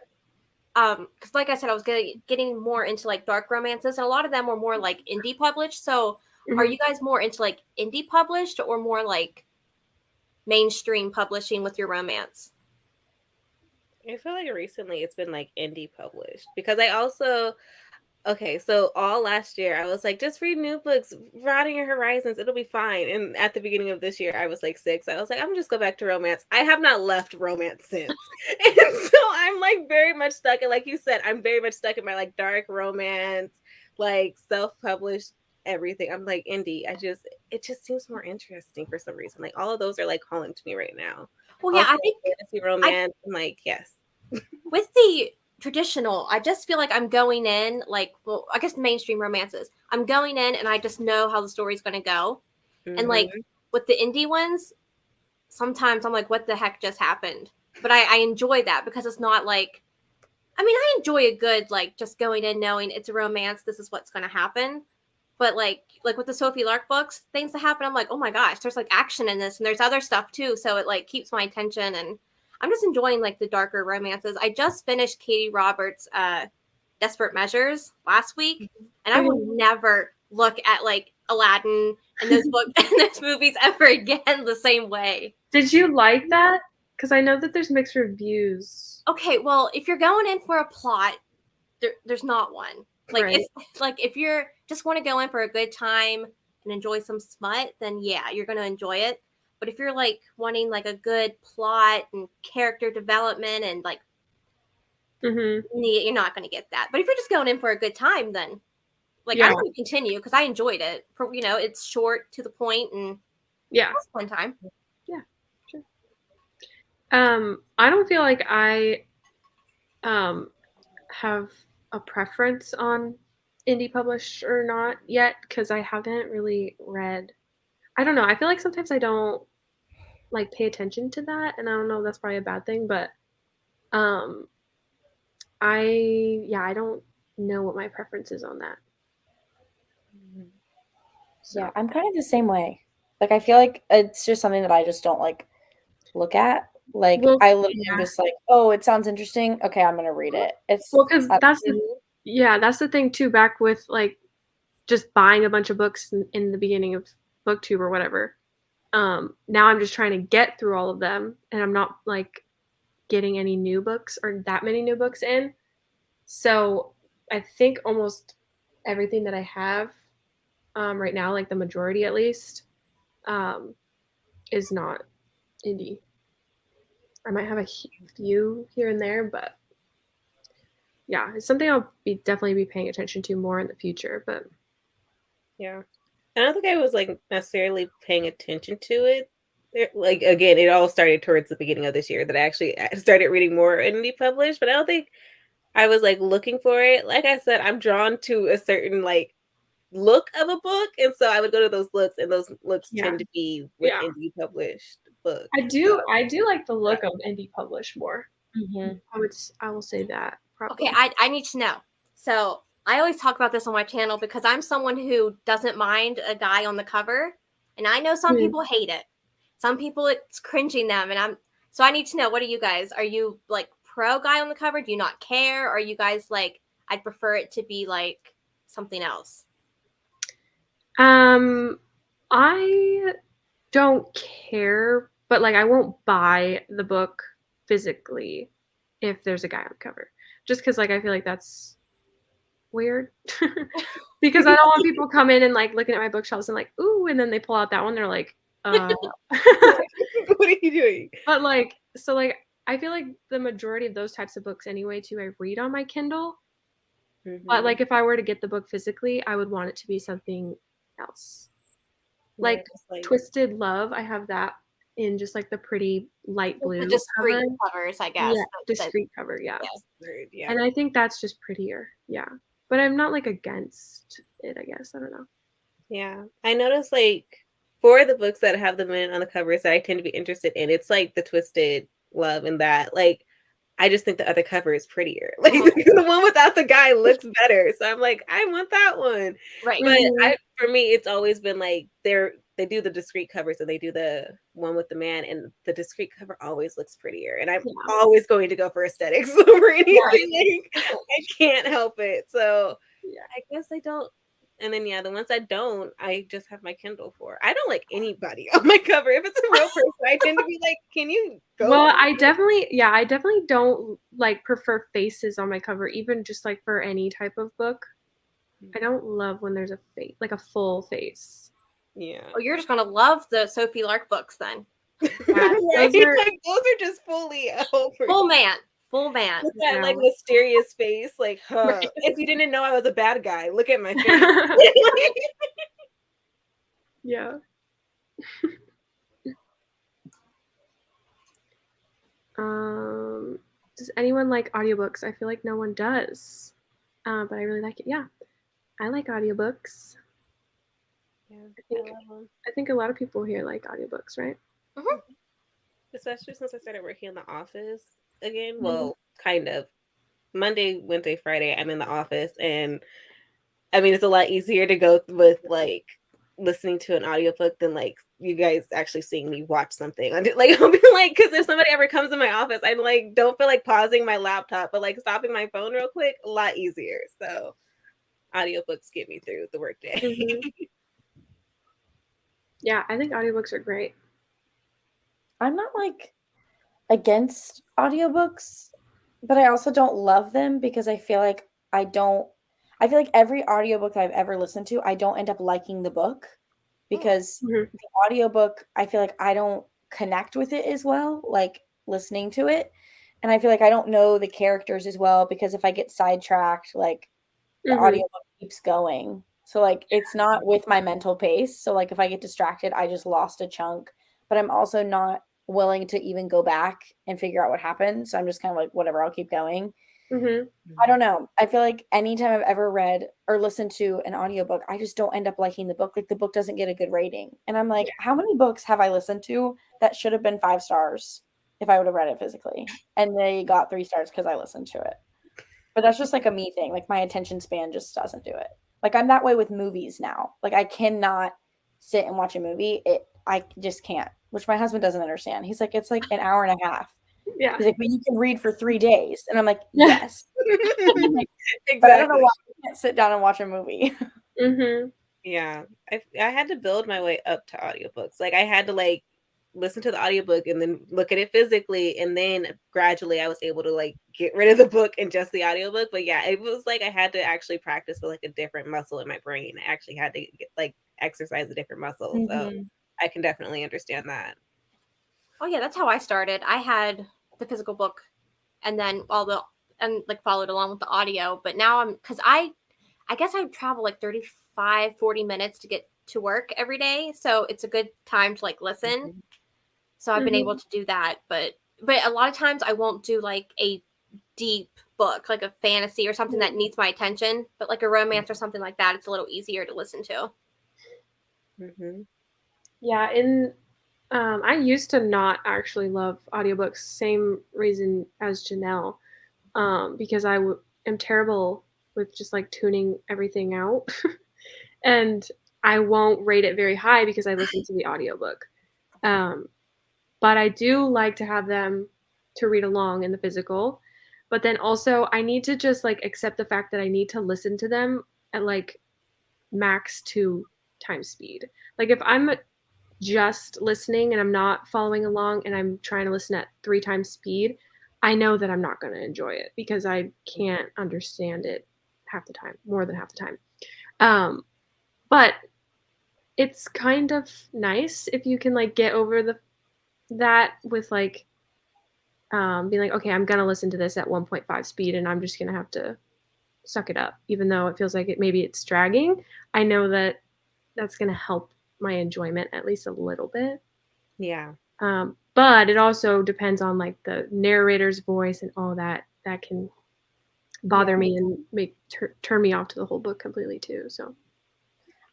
because like I said, I was getting more into like dark romances, and a lot of them were more like indie published. So are you guys more into like indie published or more like mainstream publishing with your romance? I feel like recently it's been like indie published, because I also... Okay, so all last year I was like, just read new books, broaden your horizons, it'll be fine. And at the beginning of this year, I was like 6. I was like, I'm just go back to romance. I have not left romance since. And so I'm like very much stuck. And like you said, I'm very much stuck in my like dark romance, like self-published everything. I'm like indie. It just seems more interesting for some reason. Like all of those are like calling to me right now. Well, yeah, also, I think fantasy romance. I'm like, yes. With the traditional, I just feel like I'm going in like, well, I guess mainstream romances. I'm going in and I just know how the story's going to go. And like with the indie ones, sometimes I'm like, what the heck just happened? but I enjoy that because it's not like, I mean, I enjoy a good, like, just going in knowing it's a romance, this is what's going to happen. But like with the Sophie Lark books, things that happen, I'm like, oh my gosh, there's like action in this, and there's other stuff too. So it like keeps my attention, and I'm just enjoying like the darker romances. I just finished Katie Roberts' Desperate Measures last week, and I will never look at like Aladdin and those books and those movies ever again the same way. Did you like that? Because I know that there's mixed reviews. Okay, well, if you're going in for a plot, there's not one. Like, Right. it's like if you're just want to go in for a good time and enjoy some smut, then yeah, you're going to enjoy it. But if you're like wanting like a good plot and character development and like, you're not going to get that. But if you're just going in for a good time, then like I want to continue because I enjoyed it. For it's short, to the point, and it's a fun time. Yeah, sure. I don't feel like I have a preference on indie published or not yet because I haven't really read. I don't know. I feel like sometimes I don't like pay attention to that, and I don't know, that's probably a bad thing, but I don't know what my preference is on that. So. Yeah, I'm kind of the same way. Like, I feel like it's just something that I just don't like look at. Like, I literally am just like, oh, it sounds interesting. Okay, I'm gonna read it. It's because that's the thing too. Back with like just buying a bunch of books in the beginning of BookTube or whatever. Now I'm just trying to get through all of them, and I'm not like getting any new books or that many new books in. So I think almost everything that I have right now, like the majority at least, is not indie. I might have a few here and there, but yeah, it's something I'll definitely be paying attention to more in the future. But yeah, I don't think I was like necessarily paying attention to it. Like, again, it all started towards the beginning of this year that I actually started reading more indie published, but I don't think I was like looking for it. Like I said, I'm drawn to a certain like look of a book, and so I would go to those looks, and those looks tend to be with indie published books. I do like the look of indie published more. Mm-hmm. I will say that probably. Okay, I need to know. So I always talk about this on my channel because I'm someone who doesn't mind a guy on the cover, and I know some people hate it. Some people it's cringing them, and so I need to know, what are you guys? Are you like pro guy on the cover? Do you not care? Or are you guys like, I'd prefer it to be like something else? I don't care, but like I won't buy the book physically if there's a guy on the cover, just because like I feel like that's weird. Because I don't want people come in and like looking at my bookshelves and like, ooh, and then they pull out that one, they're like, what are you doing? But like, so like I feel like the majority of those types of books anyway too, I read on my Kindle. But like if I were to get the book physically, I would want it to be something else. Like Twisted Love, I have that in just like the pretty light blue. The discreet covers, I guess. Yeah, discreet cover, yeah. And I think that's just prettier, yeah. But I'm not like against it, I guess. I don't know. Yeah. I noticed like for the books that have the men on the covers that I tend to be interested in, it's like the Twisted Love and that. Like, I just think the other cover is prettier. Like the one without the guy looks better. So I'm like, I want that one. Right. But for me, it's always been like they do the discreet covers and they do the one with the man, and the discreet cover always looks prettier. And I'm always going to go for aesthetics over anything. Like, I can't help it. So I guess I don't. And then the ones I don't, I just have my Kindle for. I don't like anybody on my cover. If it's a real person, I tend to be like, can you go? Well, I definitely don't like prefer faces on my cover, even just like for any type of book. I don't love when there's a face, like a full face. Yeah. Oh, you're just gonna love the Sophie Lark books then. Right? Those are just fully over. Full man. With that like mysterious face, like, right. If you didn't know I was a bad guy, look at my face. Yeah. Does anyone like audiobooks? I feel like no one does, but I really like it. Yeah, I like audiobooks. Yeah, I think a lot of people here like audiobooks, right? Mm-hmm. especially since I started working in the office again. Mhm. Well, kind of. Monday, Wednesday, Friday, I'm in the office, and I mean, it's a lot easier to go with like listening to an audiobook than like you guys actually seeing me watch something. Like I'll be like, because if somebody ever comes in my office, I like don't feel like pausing my laptop, but like stopping my phone real quick, a lot easier. So audiobooks get me through the workday. Mhm. Yeah, I think audiobooks are great. I'm not like against audiobooks, but I also don't love them because I feel like I feel like every audiobook I've ever listened to, I don't end up liking the book because Mhm. the audiobook, I feel like I don't connect with it as well, like listening to it. And I feel like I don't know the characters as well because if I get sidetracked, like the Mhm. audiobook keeps going. So like it's not with my mental pace. So like if I get distracted, I just lost a chunk. But I'm also not willing to even go back and figure out what happened. So I'm just kind of like, whatever, I'll keep going. Mhm. I don't know. I feel like anytime I've ever read or listened to an audiobook, I just don't end up liking the book. Like the book doesn't get a good rating. And I'm like, how many books have I listened to that should have been 5 stars if I would have read it physically? And they got 3 stars because I listened to it. But that's just like a me thing. Like my attention span just doesn't do it. Like I'm that way with movies now. Like I cannot sit and watch a movie. I just can't. Which my husband doesn't understand. He's like, it's like an hour and a half. Yeah. He's like, but you can read for 3 days. And I'm like, yes. I'm like, but I don't know Exactly. why I can't sit down and watch a movie. Mhm. Yeah. I had to build my way up to audiobooks. Like I had to like listen to the audiobook and then look at it physically, and then gradually I was able to like get rid of the book and just the audiobook. But yeah, it was like I had to actually practice with like a different muscle in my brain. I actually had to get, like exercise a different muscle. So Mhm. I can definitely understand that. Oh yeah, that's how I started. I had the physical book and then like followed along with the audio, but now cuz I guess I travel like 35-40 minutes to get to work every day, so it's a good time to like listen. Mhm. So I've been able Mhm. to do that, but a lot of times I won't do like a deep book, like a fantasy or something that needs my attention, but like a romance or something like that, it's a little easier to listen to. Mhm. Yeah, I used to not actually love audiobooks, same reason as Janelle, because am terrible with just like tuning everything out. And I won't rate it very high because I listen to the audiobook. Um, but I do like to have them to read along in the physical. But then also I need to just like accept the fact that I need to listen to them at like max 2 times speed. Like if I'm just listening and I'm not following along and I'm trying to listen at 3 times speed, I know that I'm not going to enjoy it because I can't understand it half the time, more than half the time. But it's kind of nice if you can like get over that with like being like, okay, I'm gonna listen to this at 1.5 speed and I'm just gonna have to suck it up, even though it feels like maybe it's dragging. I know that that's gonna help my enjoyment at least a little bit. Yeah. But it also depends on like the narrator's voice and all that. That can bother Yeah. me and turn me off to the whole book completely too. So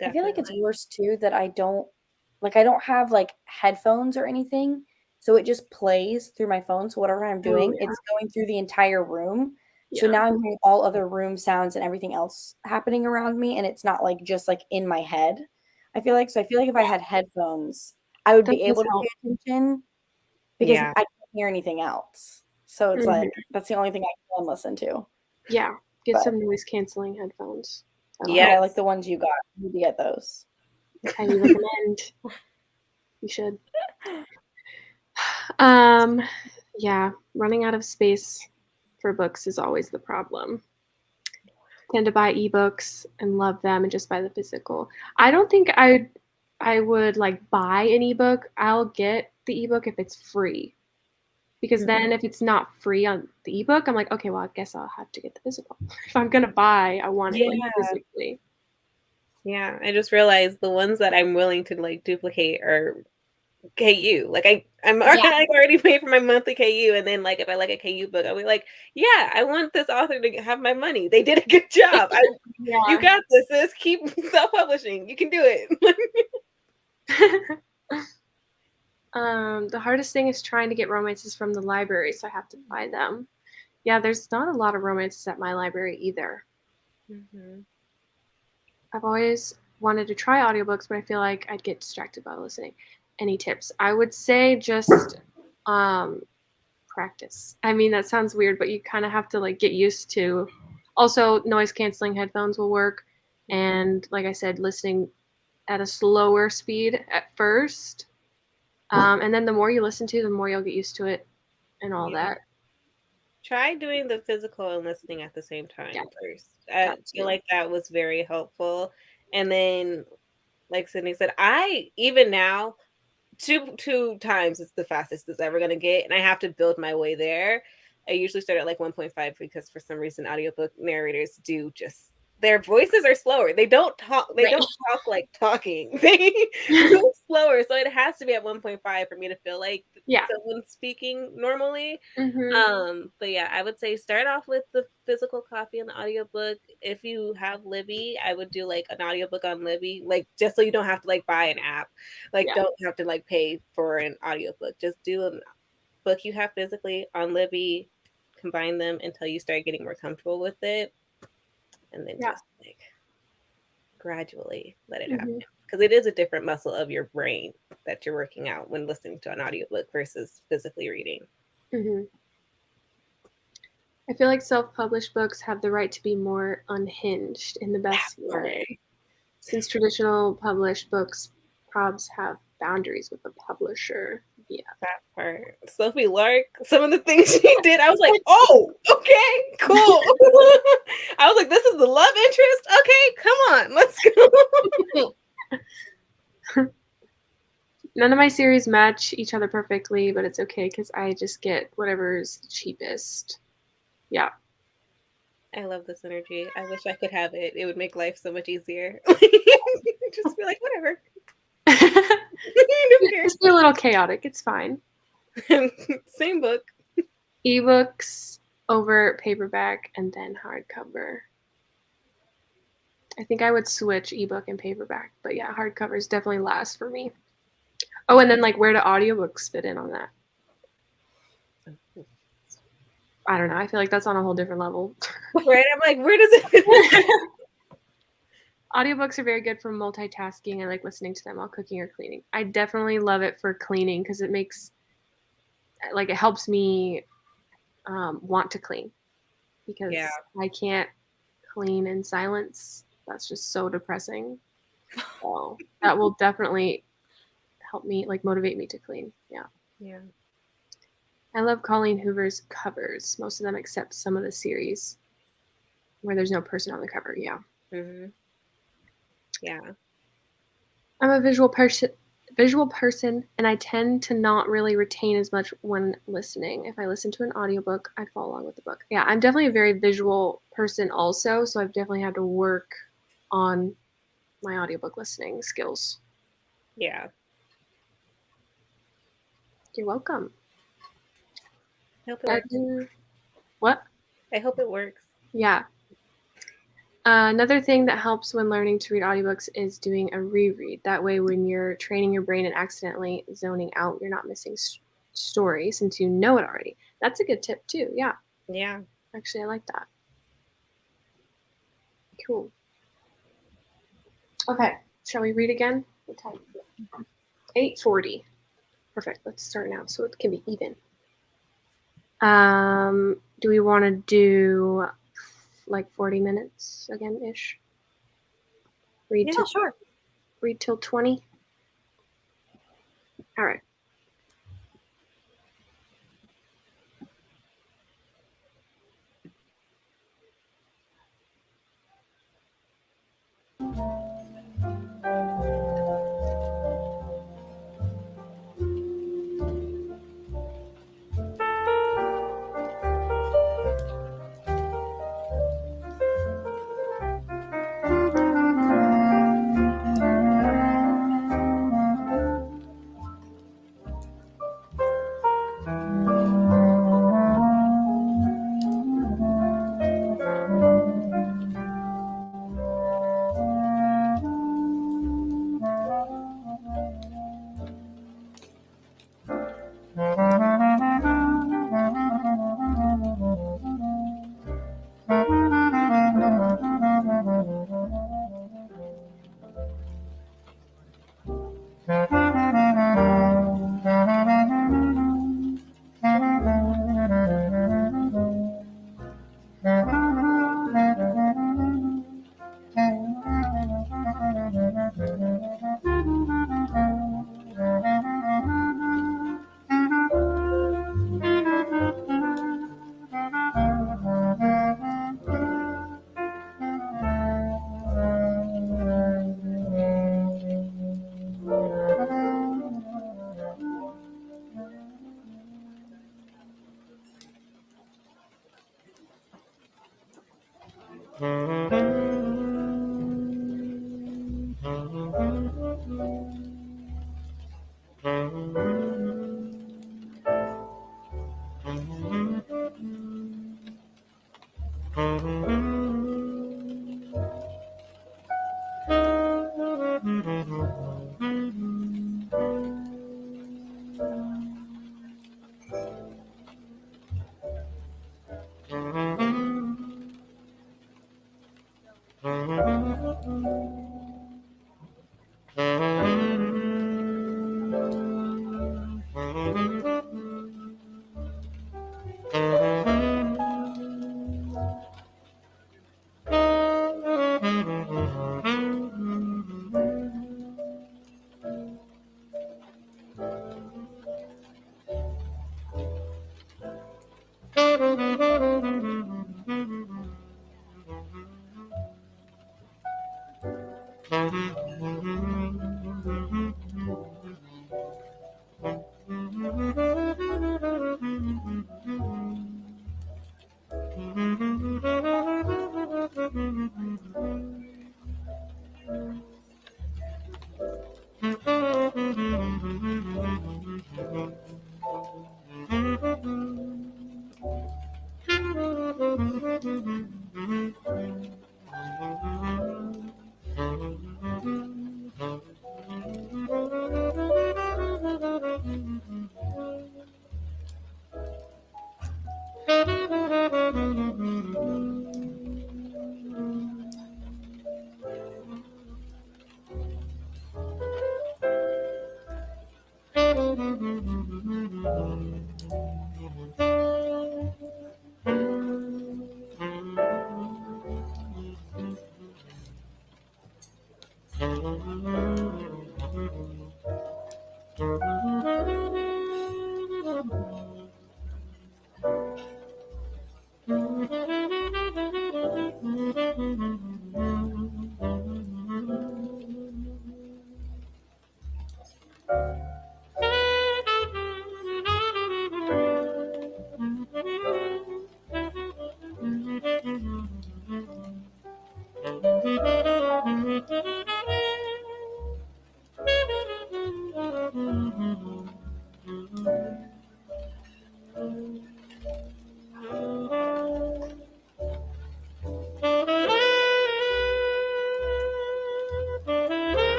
I feel like it's Definitely. worse too that I don't have like headphones or anything. So it just plays through my phone. So whatever I'm oh doing, yeah, it's going through the entire room. So yeah, now I'm hearing all other room sounds and everything else happening around me. And it's not like just like in my head. I feel like if I had headphones, I would that be does able to help. pay attention because Yeah. I can't hear anything else. So it's Mhm. like that's the only thing I can listen to. Yeah, get But some noise canceling headphones. That'll yeah, help. I like Yes. the ones you got. You need to get those. Highly recommend. You should. Um, yeah, running out of space for books is always the problem. Tend to buy ebooks and love them and just buy the physical. I don't think I would like buy an ebook. I'll get the ebook if it's free. Because then if it's not free on the ebook, I'm like, okay, well, I guess I'll have to get the physical. If I'm gonna buy, I want it like Yeah. physically. Yeah. I just realized the ones that I'm willing to like duplicate are KU. Like I'm already, Yeah. I already paid for my monthly KU, and then like if I like a KU book, I'll be like, yeah, I want this author to have my money. They did a good job. You Yeah. got this. Sis. Keep self-publishing. You can do it. The hardest thing is trying to get romances from the library, so I have to buy them. Yeah, there's not a lot of romances at my library either. Mm-hmm. I've always wanted to try audiobooks, but I feel like I'd get distracted by listening. Any tips? I would say just practice. I mean, that sounds weird, but you kind of have to like get used to. Also, noise canceling headphones will work, and like I said, listening at a slower speed at first, and then the more you listen to, the more you'll get used to it, and all that. Try doing the physical and listening at the same time first. I That feel too. like that was very helpful. And then, like Sydney said, I even now two times is the fastest it's ever gonna get, and I have to build my way there. I usually start at like 1.5 because for some reason audiobook narrators do just their voices are slower. They don't talk Right. like talking. They move slower. So it has to be at 1.5 for me to feel like Yeah. someone's speaking normally. Mhm. But yeah, I would say start off with the physical copy and the audiobook. If you have Libby, I would do like an audiobook on Libby, like just so you don't have to like buy an app. Like Yeah. don't have to like pay for an audiobook. Just do a book you have physically on Libby, combine them until you start getting more comfortable with it. And then Yeah. just like gradually let it Mhm. happen. Because it is a different muscle of your brain that you're working out when listening to an audiobook versus physically reading. Mhm. I feel like self-published books have the right to be more unhinged in the best way. Since traditional published books probs have boundaries with the publisher. Yeah. That part. Sophie Lark, some of the things she did, I was like, oh, okay, cool. I was like, this is the love interest? Okay, come on, let's go. None of my series match each other perfectly, but it's okay because I just get whatever's cheapest. Yeah. I love this energy. I wish I could have it. It would make life so much easier. Just be like, whatever. Just be a little chaotic. It's fine. Same book. Ebooks over paperback and then hardcover. I think I would switch ebook and paperback, but yeah, hardcovers definitely last for me. Oh, and then like where do audiobooks fit in on that? I don't know. I feel like that's on a whole different level. Right? I'm like, where does it fit? Audiobooks are very good for multitasking. I like listening to them while cooking or cleaning. I definitely love it for cleaning because it makes, like, it helps me want to clean because I can't clean in silence. That's just so depressing. So that will definitely help me, like, motivate me to clean. Yeah. Yeah. I love Colleen Hoover's covers, most of them except some of the series where there's no person on the cover. Yeah. Mm-hmm. Yeah. I'm a visual person, and I tend to not really retain as much when listening. If I listen to an audiobook, I follow along with the book. Yeah, I'm definitely a very visual person also, so I've definitely had to work on my audiobook listening skills. Yeah. You're welcome. I hope it works. What? I hope it works. Yeah. Another thing that helps when learning to read audiobooks is doing a reread. That way, when you're training your brain and accidentally zoning out, you're not missing story since you know it already. That's a good tip too. Yeah. Yeah. Actually, I like that. Cool. Okay. Shall we read again? What time? 8:40. Perfect. Let's start now so it can be even. Do we want to do like 40 minutes again ish? Read till 20. All right.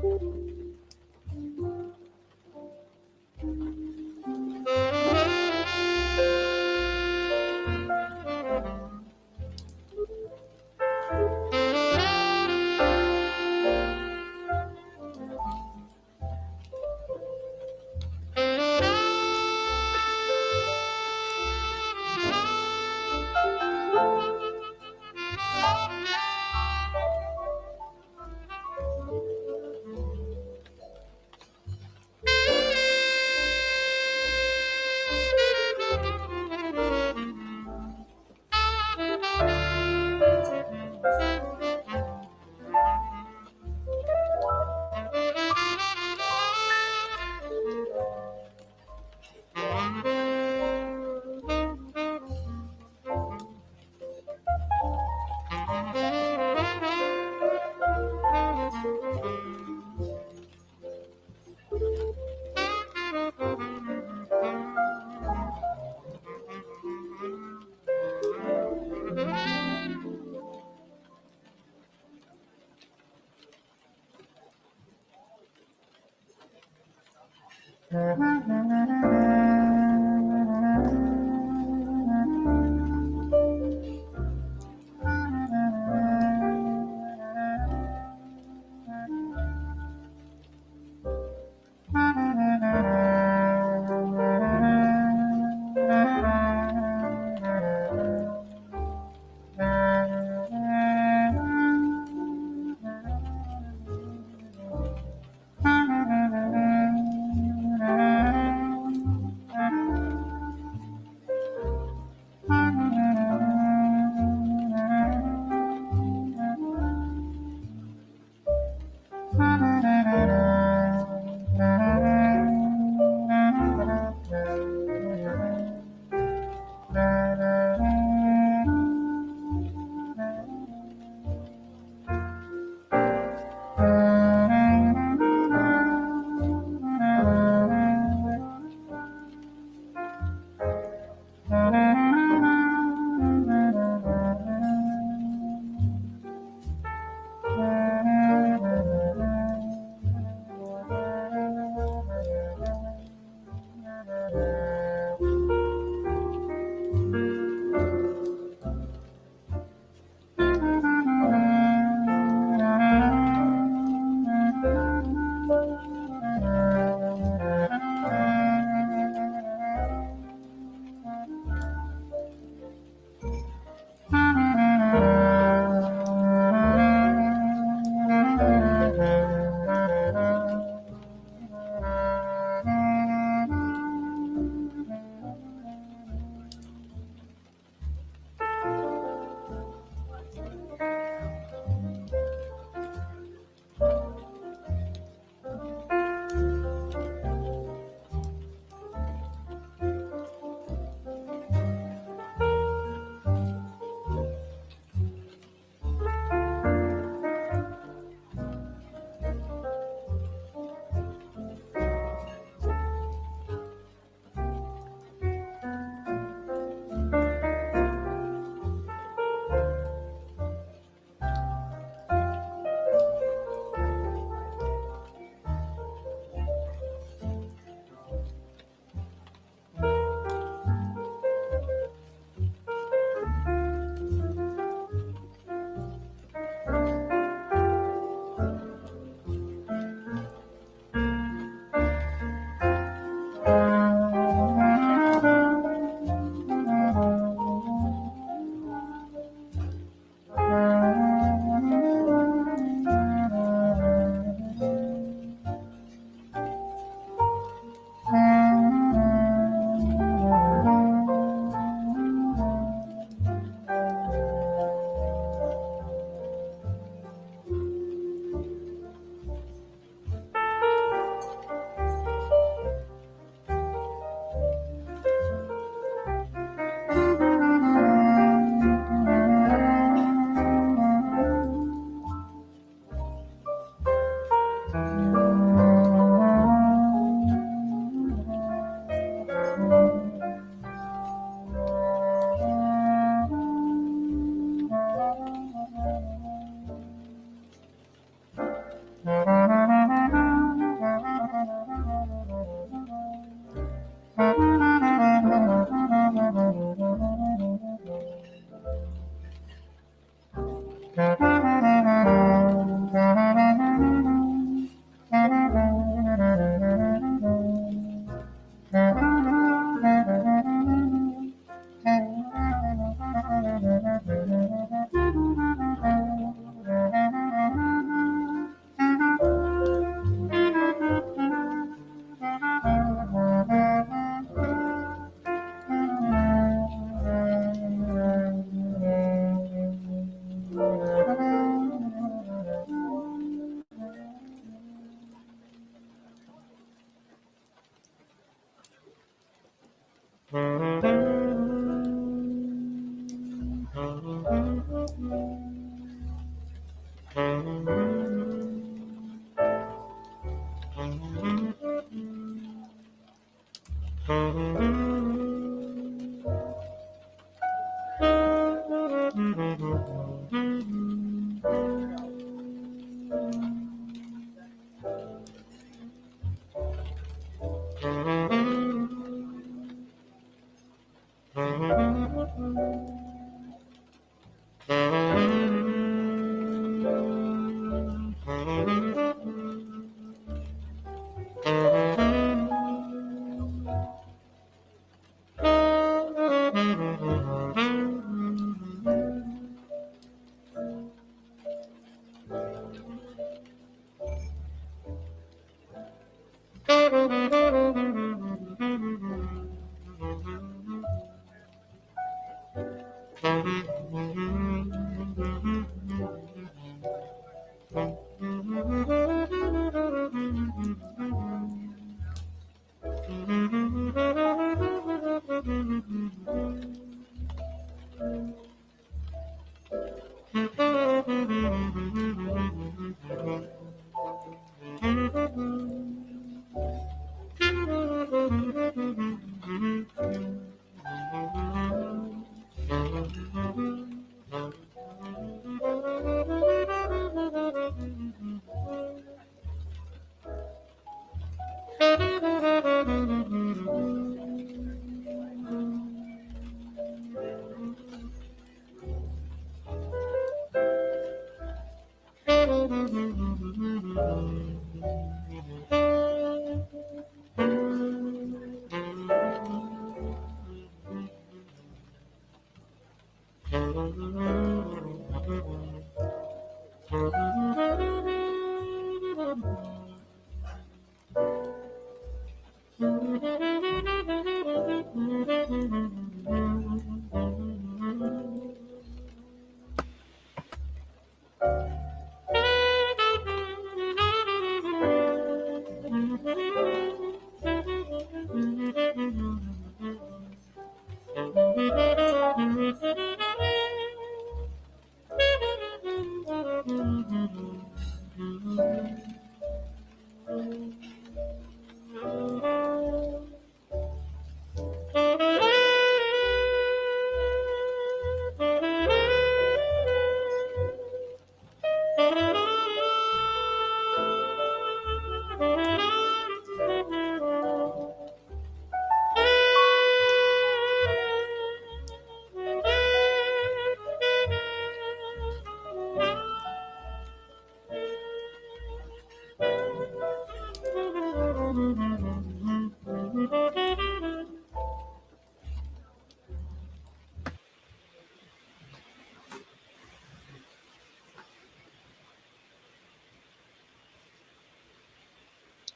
Mm-hmm.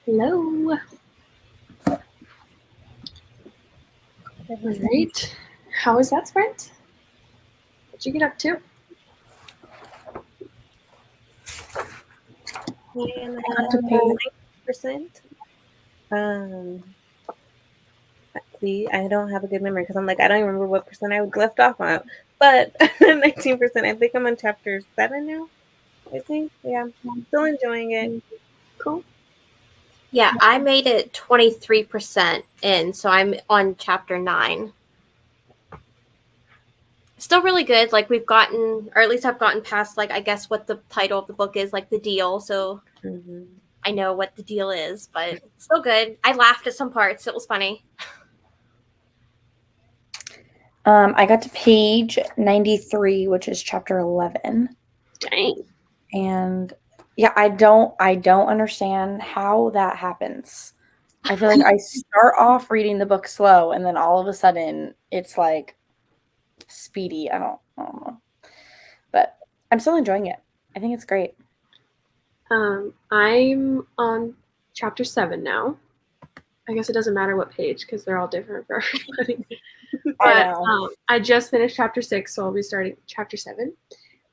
Hello. All right. How was that sprint? What'd you get up to? And got to page 90%. Let's see, I don't have a good memory because I'm like, I don't even remember what percent I left off on. But 19%, I think I'm on chapter 7 now. I think, yeah, I'm still enjoying it. Cool. Yeah, I made it 23% in, so I'm on chapter 9. Still really good. Like we've gotten, or at least I've gotten past, like, I guess what the title of the book is, like the deal. So I know what the deal is, but still good. I laughed at some parts. It was funny. I got to page 93, which is chapter 11. Dang. And yeah, I don't understand how that happens. I feel like I start off reading the book slow and then all of a sudden it's like speedy. I don't know. But I'm still enjoying it. I think it's great. I'm on chapter 7 now. I guess it doesn't matter what page because they're all different for everybody. I But know. I just finished chapter 6, so I'll be starting chapter 7.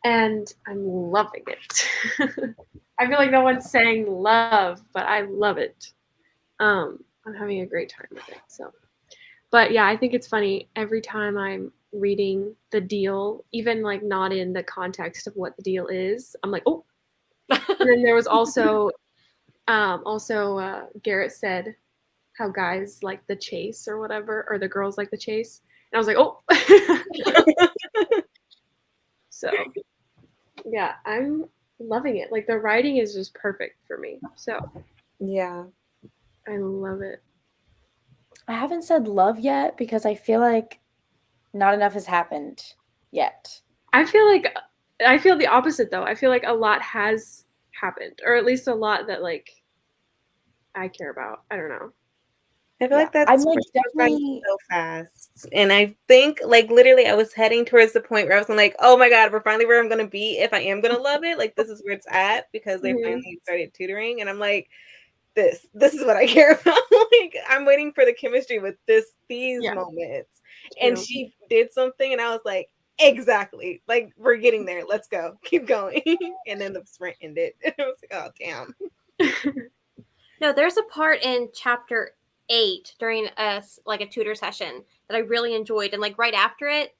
And I'm loving it. I feel like no one's saying love, but I love it. I'm having a great time with it. So, but yeah, I think it's funny every time I'm reading the deal, even like not in the context of what the deal is. I'm like, oh. And then there was also Garrett said how guys like the chase or whatever, or the girls like the chase. And I was like, oh. So yeah, I'm loving it. Like the writing is just perfect for me. So Yeah. I love it. I haven't said love yet because I feel like not enough has happened yet. I feel the opposite though. I feel like a lot has happened, or at least a lot that like I care about. I don't know. I feel Yeah. like that's I'm like going definitely so fast. And I think like literally I was heading towards the point where I was like, oh my God, we're finally where I'm gonna be if I am gonna love it. Like this is where it's at because they Mhm. finally started tutoring. And I'm like, this is what I care about. Like I'm waiting for the chemistry with these Yeah. moments. And True. she did something and I was like, exactly. Like we're getting there. Let's go. Keep going. And then the sprint ended. And I was like, oh damn. No, there's a part in chapter 8 during a tutor session that I really enjoyed, and like right after it,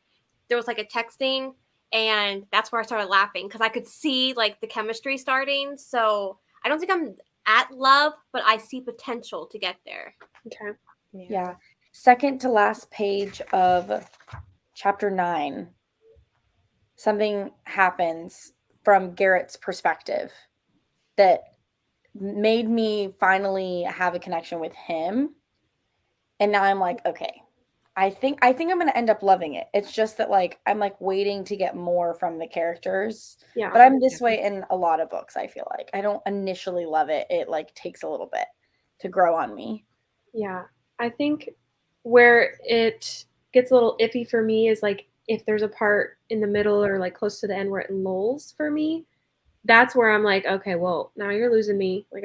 there was like a texting, and that's where I started laughing because I could see like the chemistry starting. So I don't think I'm at love, but I see potential to get there. Okay. yeah. Second to last page of chapter 9. Something happens from Garrett's perspective that made me finally have a connection with him. And now I'm like, okay, I think I'm going to end up loving it. It's just that like I'm like waiting to get more from the characters. Yeah. But I'm this way in a lot of books, I feel like. I don't initially love it. It like takes a little bit to grow on me. Yeah. I think where it gets a little iffy for me is like if there's a part in the middle or like close to the end where it lulls for me. That's where I'm like, okay, well, now you're losing me. Like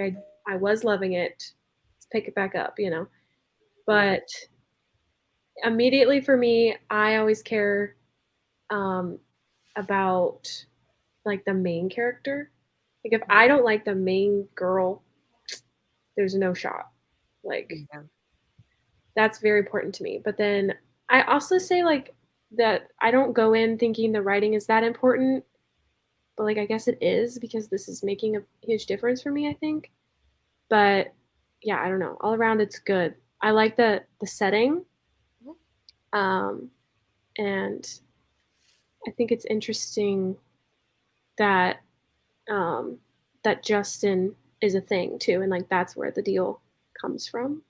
I was loving it. Let's pick it back up, you know. But immediately for me, I always care about like the main character. Like if I don't like the main girl, there's no shot. Like that's very important to me. But then I also say like that I don't go in thinking the writing is that important, but like I guess it is because this is making a huge difference for me, I think. But yeah, I don't know. All around it's good. I like the setting. And I think it's interesting that that Justin is a thing too, and like that's where the deal comes from.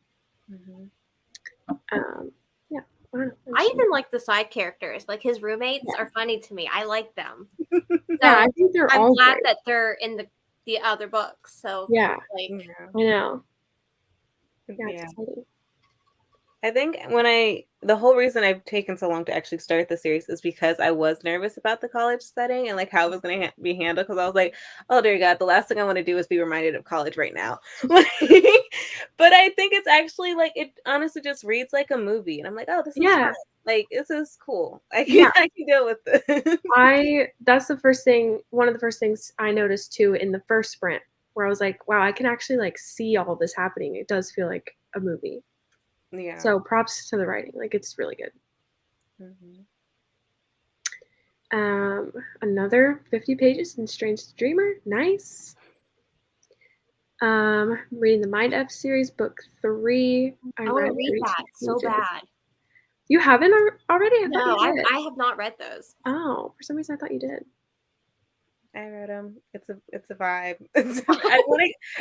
Yeah, I don't know. I even like the side characters. Like his roommates are funny to me. I like them. So Yeah, I think they're I'm all glad great. that they're in the other books. So Yeah, like I know. Yeah, Yeah. it's exciting. I think the whole reason I've taken so long to actually start the series is because I was nervous about the college setting and like how it was going to be handled. Because I was like, oh dear God, the last thing I want to do is be reminded of college right now. But I think it's actually like it honestly just reads like a movie, and I'm like, oh, this is Yeah. fun. Like this is cool. I Yeah. can deal with this. That's the first thing. One of the first things I noticed too in the first sprint, where I was like, wow, I can actually like see all this happening. It does feel like a movie. Yeah. So props to the writing. Like it's really good. Another 50 pages in Strange the Dreamer. Nice. Reading the Mind F series, book 3. I want to read that so bad. You haven't already? No, I have not read those. Oh, for some reason I thought you did. I read them. It's a vibe.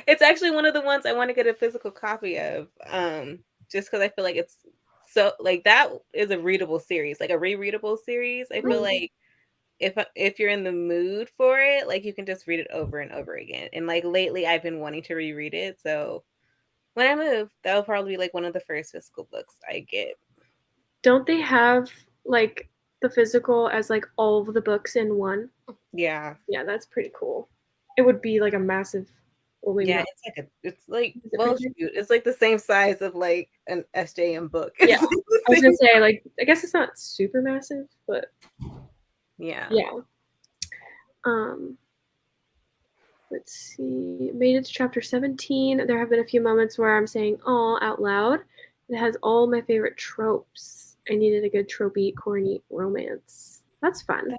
It's actually one of the ones I want to get a physical copy of. Just because I feel like it's so like that is a readable series, like a rereadable series. I feel like if you're in the mood for it, like you can just read it over and over again. And like lately, I've been wanting to reread it. So when I move, that'll probably be like one of the first physical books I get. Don't they have like the physical as like all of the books in one? Yeah. Yeah, that's pretty cool. It would be like a massive. Well, maybe not. It's like it's like the same size of like an SJM book. Yeah, I was gonna say like I guess it's not super massive, but yeah. Let's see. Made it to chapter 17. There have been a few moments where I'm saying "aw" out loud. It has all my favorite tropes. I needed a good tropey, corny romance. That's fun.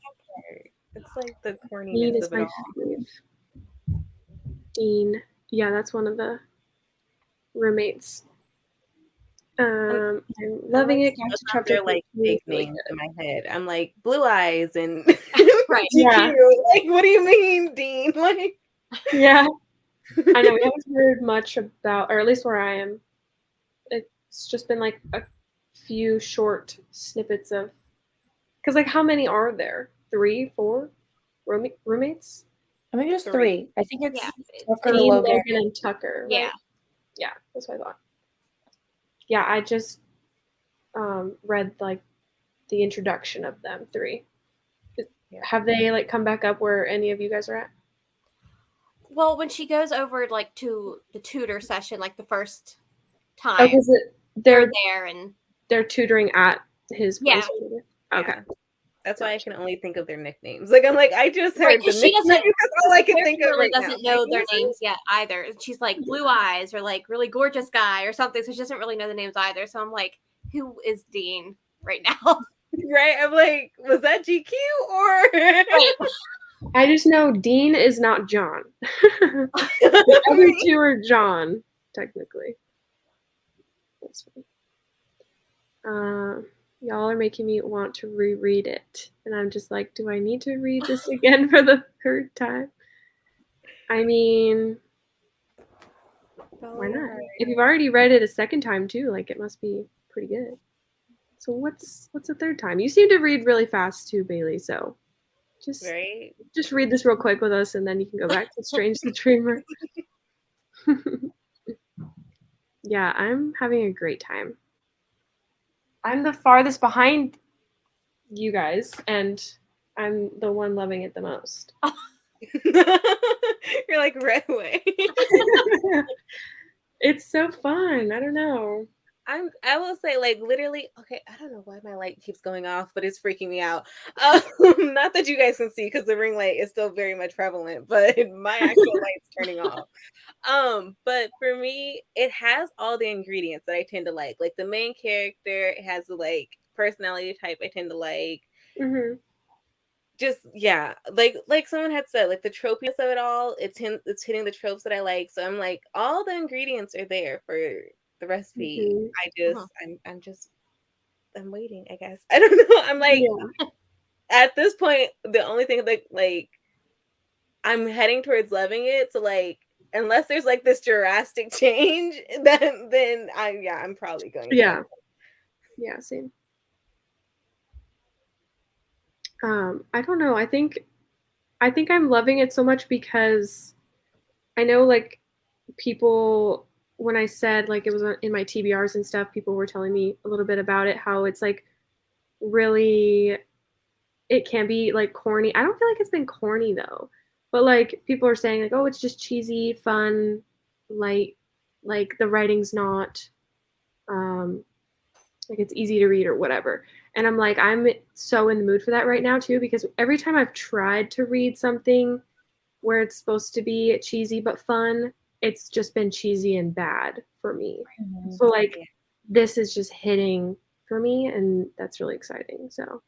It's like the corniness Dean is of it my all. fave. Dean. Yeah, that's one of the roommates. I'm loving it. Those Chapter are their like 13 big is really names good. in my head. I'm like Blue Eyes and Right. Yeah. GQ. Like, what do you mean, Dean? Like, Yeah. I know we haven't heard much about, or at least where I am, it's just been like a few short snippets of, because like how many are there? 3, 4 roommates? I think there's 3. 3. I think it's Yeah. Tucker, Dean, Logan. Logan, and Tucker. Yeah. Right? Yeah, that's what I thought. Yeah, I just read like the introduction of them 3. Yeah. Have they like come back up where any of you guys are at? Well, when she goes over like to the tutor session, like the first time, Oh, because they're there and they're tutoring at his Yeah. place. or whatever? Okay. Yeah. That's why I can only think of their nicknames. Like, I'm like, I just Right, heard the 'cause she nicknames. doesn't- That's all I can Claire think of really right now. doesn't know Like, their who's this? names yet either. She's like Blue Eyes or like really gorgeous guy or something, so she doesn't really know the names either. So I'm like, who is Dean right now? Right? I'm like, was that GQ or? Right. I just know Dean is not John. The other 2 are John, technically. That's funny. Y'all are making me want to reread it. And I'm just like, do I need to read this again for the 3rd time? I mean, why not? If you've already read it a 2nd time too, like it must be pretty good. So what's the 3rd time? You seem to read really fast too, Bailey, so Right? just read this real quick with us and then you can go back to Strange the Dreamer. Yeah, I'm having a great time. I'm the farthest behind you guys, and I'm the one loving it the most. You're like right away. It's so fun. I don't know. I will say, like, literally, okay, I don't know why my light keeps going off, but it's freaking me out. Not that you guys can see because the ring light is still very much prevalent, but my actual light's turning off. But for me, it has all the ingredients that I tend to like. Like the main character, it has the like personality type I tend to like. Mm-hmm. Just yeah, like someone had said, like the tropiness of it all, it's hitting the tropes that I like. So I'm like, all the ingredients are there for the recipe. Mm-hmm. I just I'm waiting, I guess. I don't know. I'm like Yeah. at this point, the only thing that like I'm heading towards loving it. So like unless there's like this drastic change, then I'm probably going to. Yeah. Yeah, same. I don't know. I think I'm loving it so much because I know like people, when I said like it was in my TBRs and stuff, people were telling me a little bit about it, how it's like really, it can be like corny. I don't feel like it's been corny though, but like people are saying like, oh, it's just cheesy, fun, light, like the writing's not like it's easy to read or whatever. And I'm like, I'm so in the mood for that right now too, because every time I've tried to read something where it's supposed to be cheesy but fun, it's just been cheesy and bad for me. Mhm. So like this is just hitting for me, and that's really exciting. So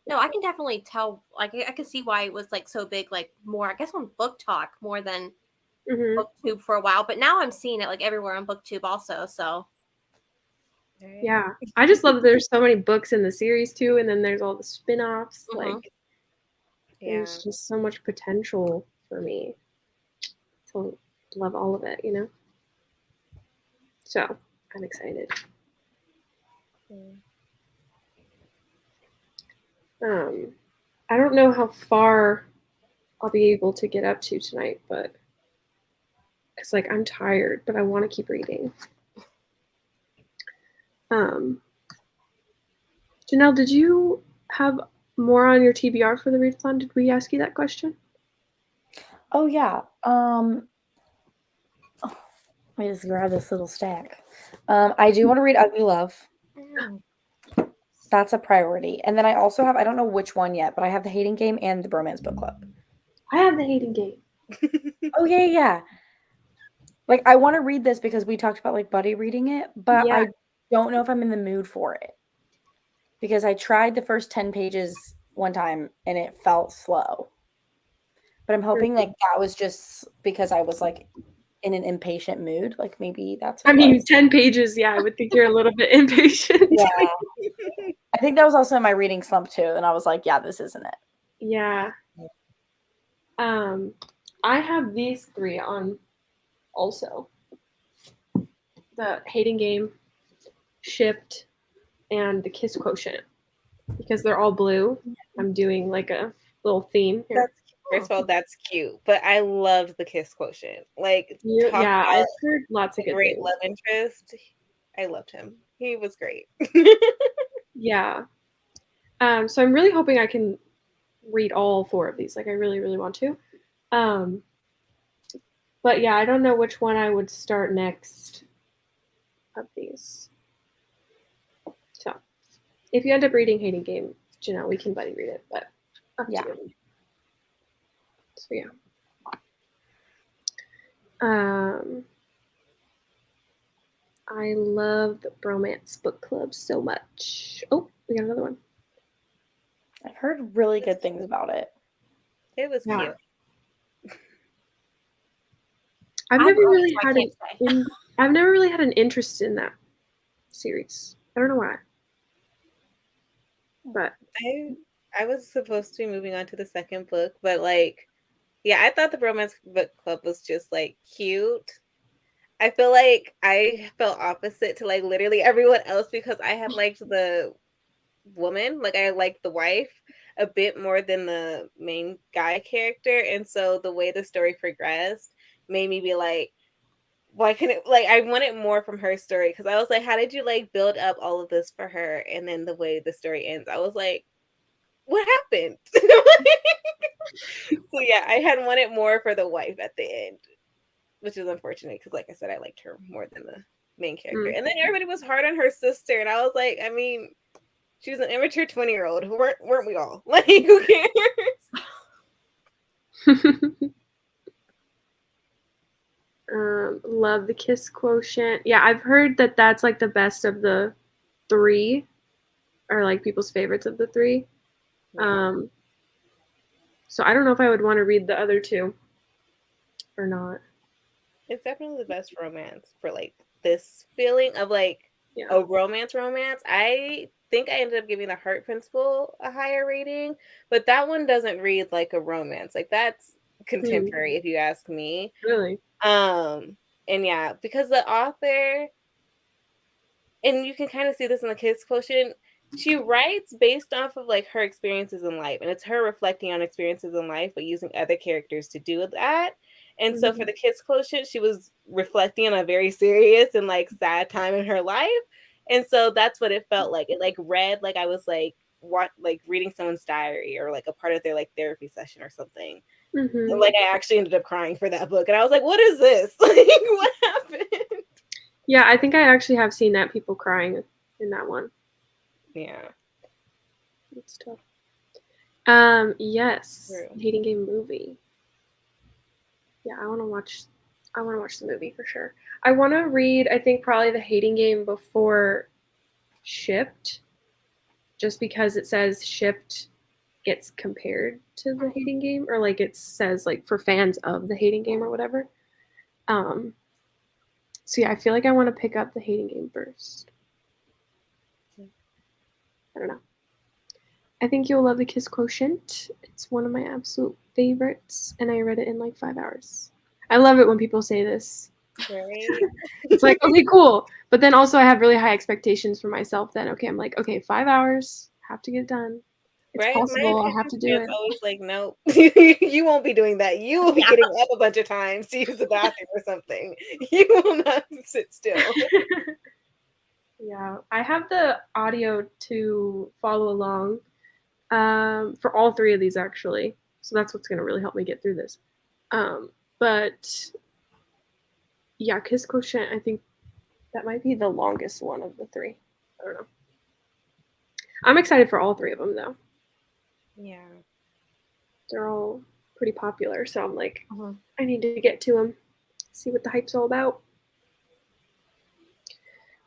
No, I can definitely tell. Like, I can see why it was like so big. Like more, I guess, on Book Talk more than mhm. BookTube for a while. But now I'm seeing it like everywhere on BookTube also. So Yeah, I just love that there's so many books in the series too, and then there's all the spin-offs. Mhm. Like there's just so much potential for me to love all of it, you know? So I'm excited. I don't know how far I'll be able to get up to tonight, but because like I'm tired, but I want to keep reading. Janelle, did you have more on your TBR for the readathon? Did we ask you that question? Oh yeah. Let me just grab this little stack. I do want to read Ugly Love. That's a priority. And then I also have, I don't know which one yet, but I have the Hating Game and the Bromance Book Club. I have the Hating Game. Oh yeah. Like I want to read this because we talked about like buddy reading it, but Yeah. I don't know if I'm in the mood for it. Because I tried the first 10 pages one time and it felt slow. But I'm hoping like that was just because I was like in an impatient mood. Like maybe that's I what it mean, was. 10 pages, yeah, I would think you're a little bit impatient. Yeah. I think that was also my reading slump too. And I was like, yeah, this isn't it. Yeah. I have these 3 on also. The Hating Game, Shipped, and the Kiss Quotient. Because they're all blue. I'm doing like a little theme here. First of all, that's cute, but I loved the Kiss Quotient. Like, talk Yeah, about I've heard lots of a good great things. love interest. I loved him. He was great. Yeah. So I'm really hoping I can read all 4 of these. Like, I really, really want to. But yeah, I don't know which one I would start next of these. So if you end up reading Hating Game, Janelle, we can buddy read it. But up to you. So yeah. I love the Bromance Book Club so much. Oh, we got another one. I've heard really good things about it. It was cute. I've I never love really it, so I had can't say. I've never really had an interest in that series. I don't know why. But I was supposed to be moving on to the second book, but like, yeah, I thought the Romance Book Club was just like cute. I feel like I felt opposite to like literally everyone else because I had liked the woman, like I liked the wife a bit more than the main guy character, and so the way the story progressed made me be like, why couldn't it, like I wanted more from her story because I was like, how did you like build up all of this for her, and then the way the story ends, I was like, what happened? So yeah, I had wanted more for the wife at the end, which is unfortunate because, like I said, I liked her more than the main character. And then everybody was hard on her sister, and I was like, I mean, she was an immature 20-year-old. Weren't we all? Like, who cares? Love the Kiss Quotient. Yeah, I've heard that that's like the best of the 3, or like people's favorites of the 3. So I don't know if I would want to read the other 2 or not. It's definitely the best romance for like this feeling of like a romance. I think I ended up giving the Heart Principle a higher rating, but that one doesn't read like a romance. Like that's contemporary, if you ask me. Really? And yeah, because the author, and you can kind of see this in the Kiss Quotient, she writes based off of like her experiences in life, and it's her reflecting on experiences in life but using other characters to do that. And so for the Kiss Quotient, she was reflecting on a very serious and like sad time in her life, and so that's what it felt like. It like read like I was like like reading someone's diary or like a part of their like therapy session or something. And like I actually ended up crying for that book, and I was like, what is this? Like, what happened? Yeah, I think I actually have seen that, people crying in that one. Yeah. It's tough. Yes. Hating Game movie. Yeah, I want to watch the movie for sure. I want to read, I think, probably the Hating Game before Shipped, just because it says Shipped gets compared to the Hating Game, or like it says like for fans of the Hating Game or whatever. So yeah, I feel like I want to pick up the Hating Game first. I don't know. I think you'll love the Kiss Quotient. It's one of my absolute favorites, and I read it in like 5 hours. I love it when people say this. Right. It's like, okay, cool. But then also I have really high expectations for myself then. Okay, I'm like, okay, 5 hours, have to get it done. It's possible, I have to do it. It's always like, no, you won't be doing that. You will be getting up a bunch of times to use the bathroom or something. You will not sit still. Yeah, I have the audio to follow along for all 3 of these actually. So that's what's going to really help me get through this. But yeah, Kiss Quotient, I think that might be the longest one of the 3. I don't know. I'm excited for all 3 of them though. Yeah. They're all pretty popular, so I'm like, I need to get to them, see what the hype's all about.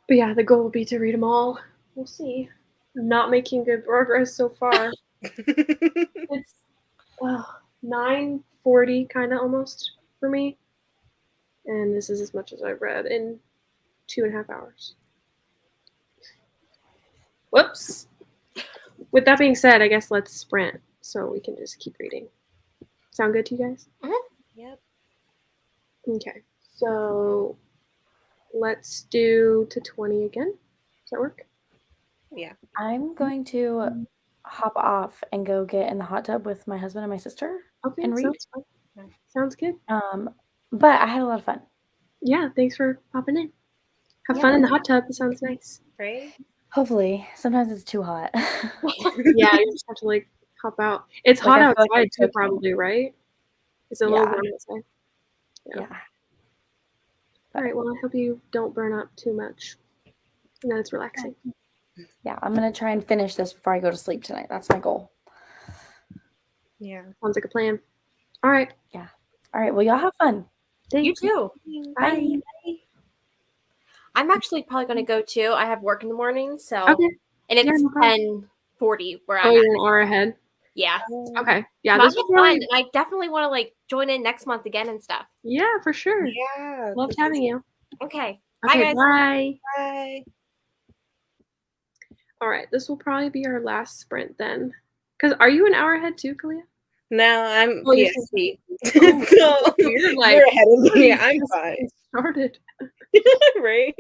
But yeah, the goal will be to read them all. We'll see. I'm not making good progress so far. It's 9:40 kind of almost for me. And this is as much as I've read in 2.5 hours. Whoops. With that being said, I guess let's sprint so we can just keep reading. Sound good to you guys? Yep. Okay. So let's do to 20 again. Does that work? Yeah. I'm going to hop off and go get in the hot tub with my husband and my sister Okay. and read. Sounds fun. Sounds good. But I had a lot of fun. Yeah. Thanks for popping in. Have Yeah. fun in the hot tub. It sounds nice. Right? Hopefully. Sometimes it's too hot. Yeah. You just have to like hop out. It's Like, hot I feel like outside I'm too, cooking. probably, right? Is it a Yeah. little warm outside? Yeah. All right. Well, I hope you don't burn up too much. And then it's relaxing. Yeah. I'm going to try and finish this before I go to sleep tonight. That's my goal. Yeah. Sounds like a plan. All right. Yeah. All right. Well, y'all have fun. Thanks. You too. Bye. I'm actually probably going to go too. I have work in the morning, so Okay. and it's Yeah, no problem. 10:40 where Oh, I'm you're at. an hour ahead. Yeah, Okay. Yeah. but This it's was fun, really. and I definitely want to like join in next month again and stuff. Yeah, for sure. Yeah. Loved having you. Okay, Okay. bye guys. Bye. Bye. All right. This will probably be our last sprint then. Because are you an hour ahead too, Kalia? No, I'm Oh, you're PST. Oh, So you're like you're ahead of me. you I'm just fine. started. Right?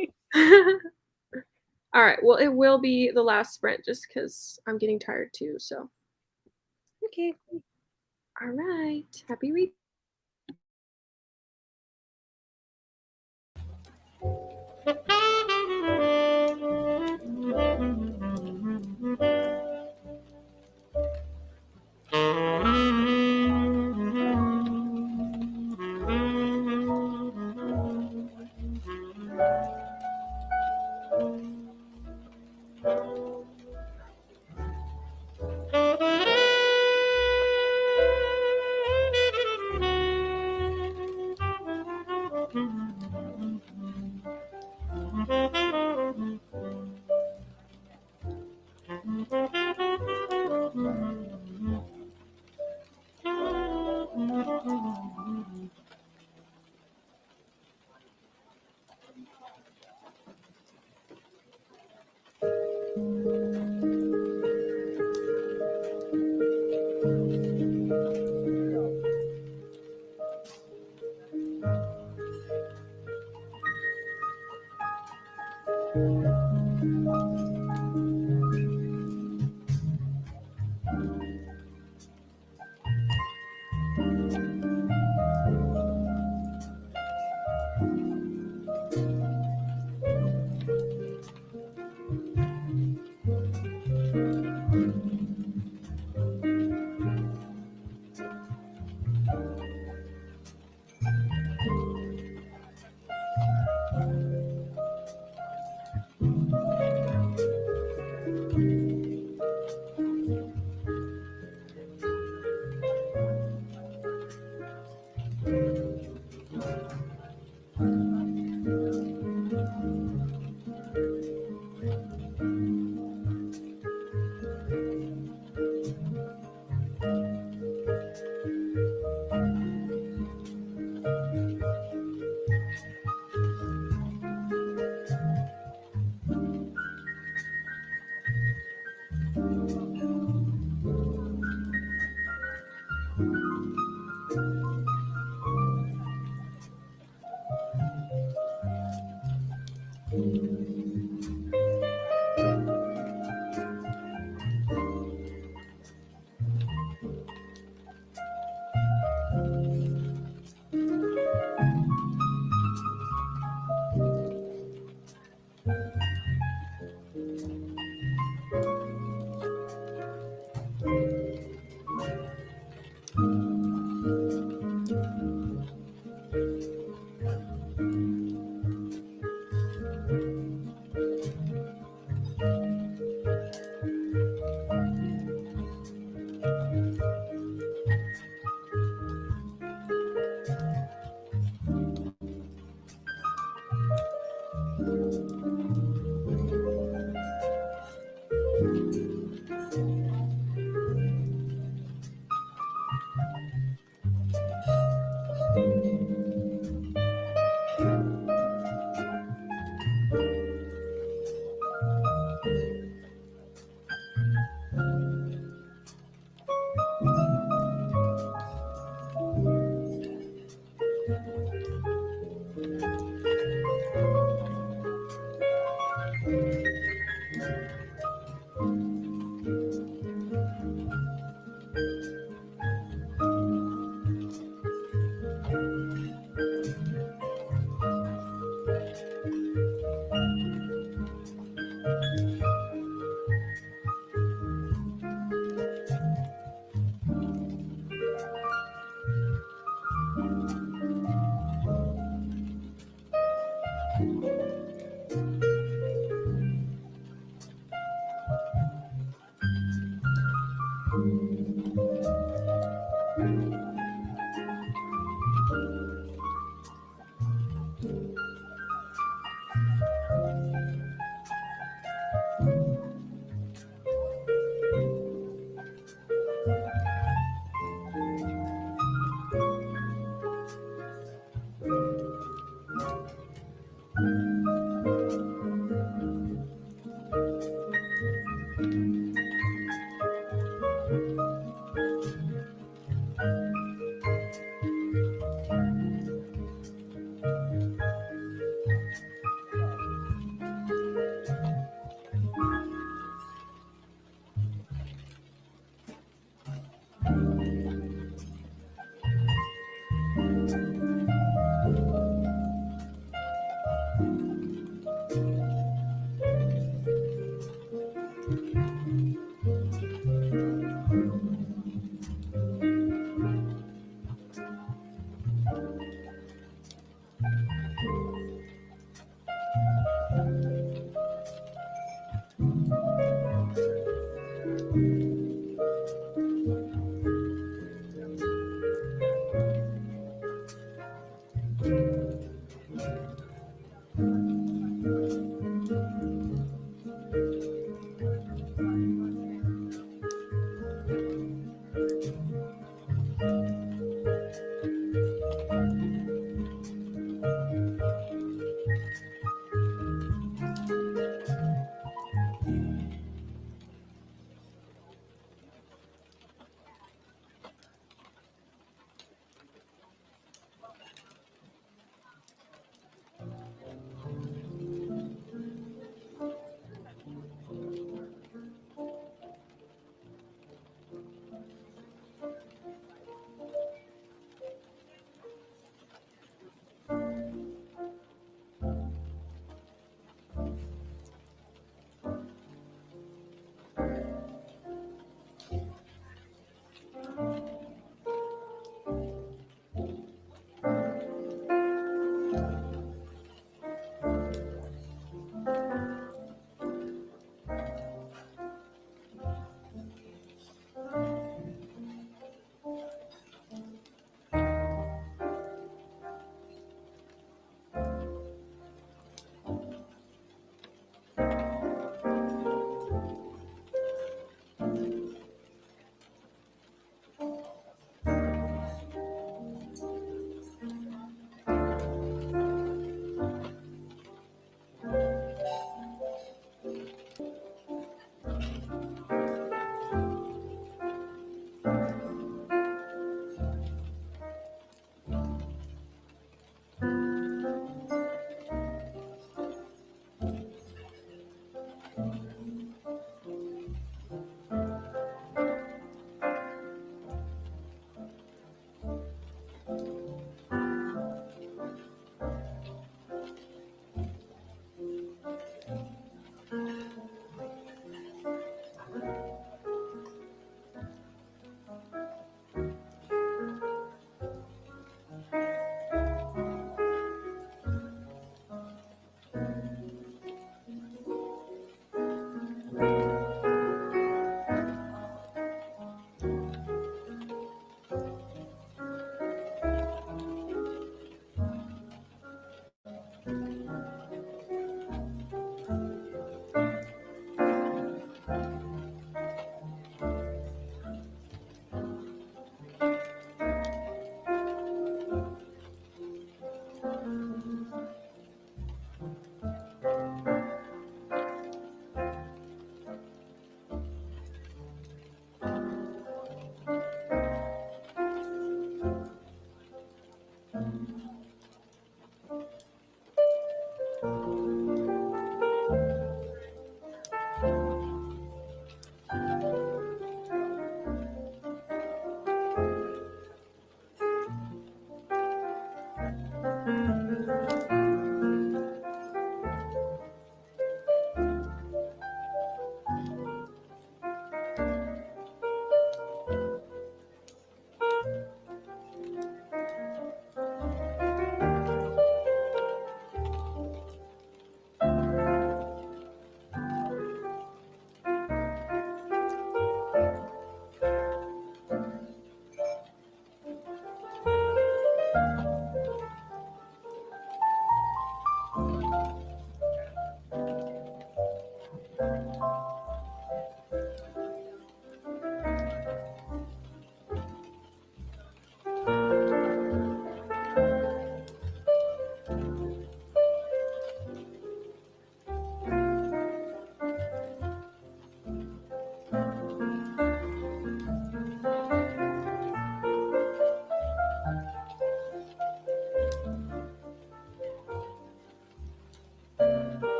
All right. Well, it will be the last sprint just because I'm getting tired too. So, Okay. all right. Happy read.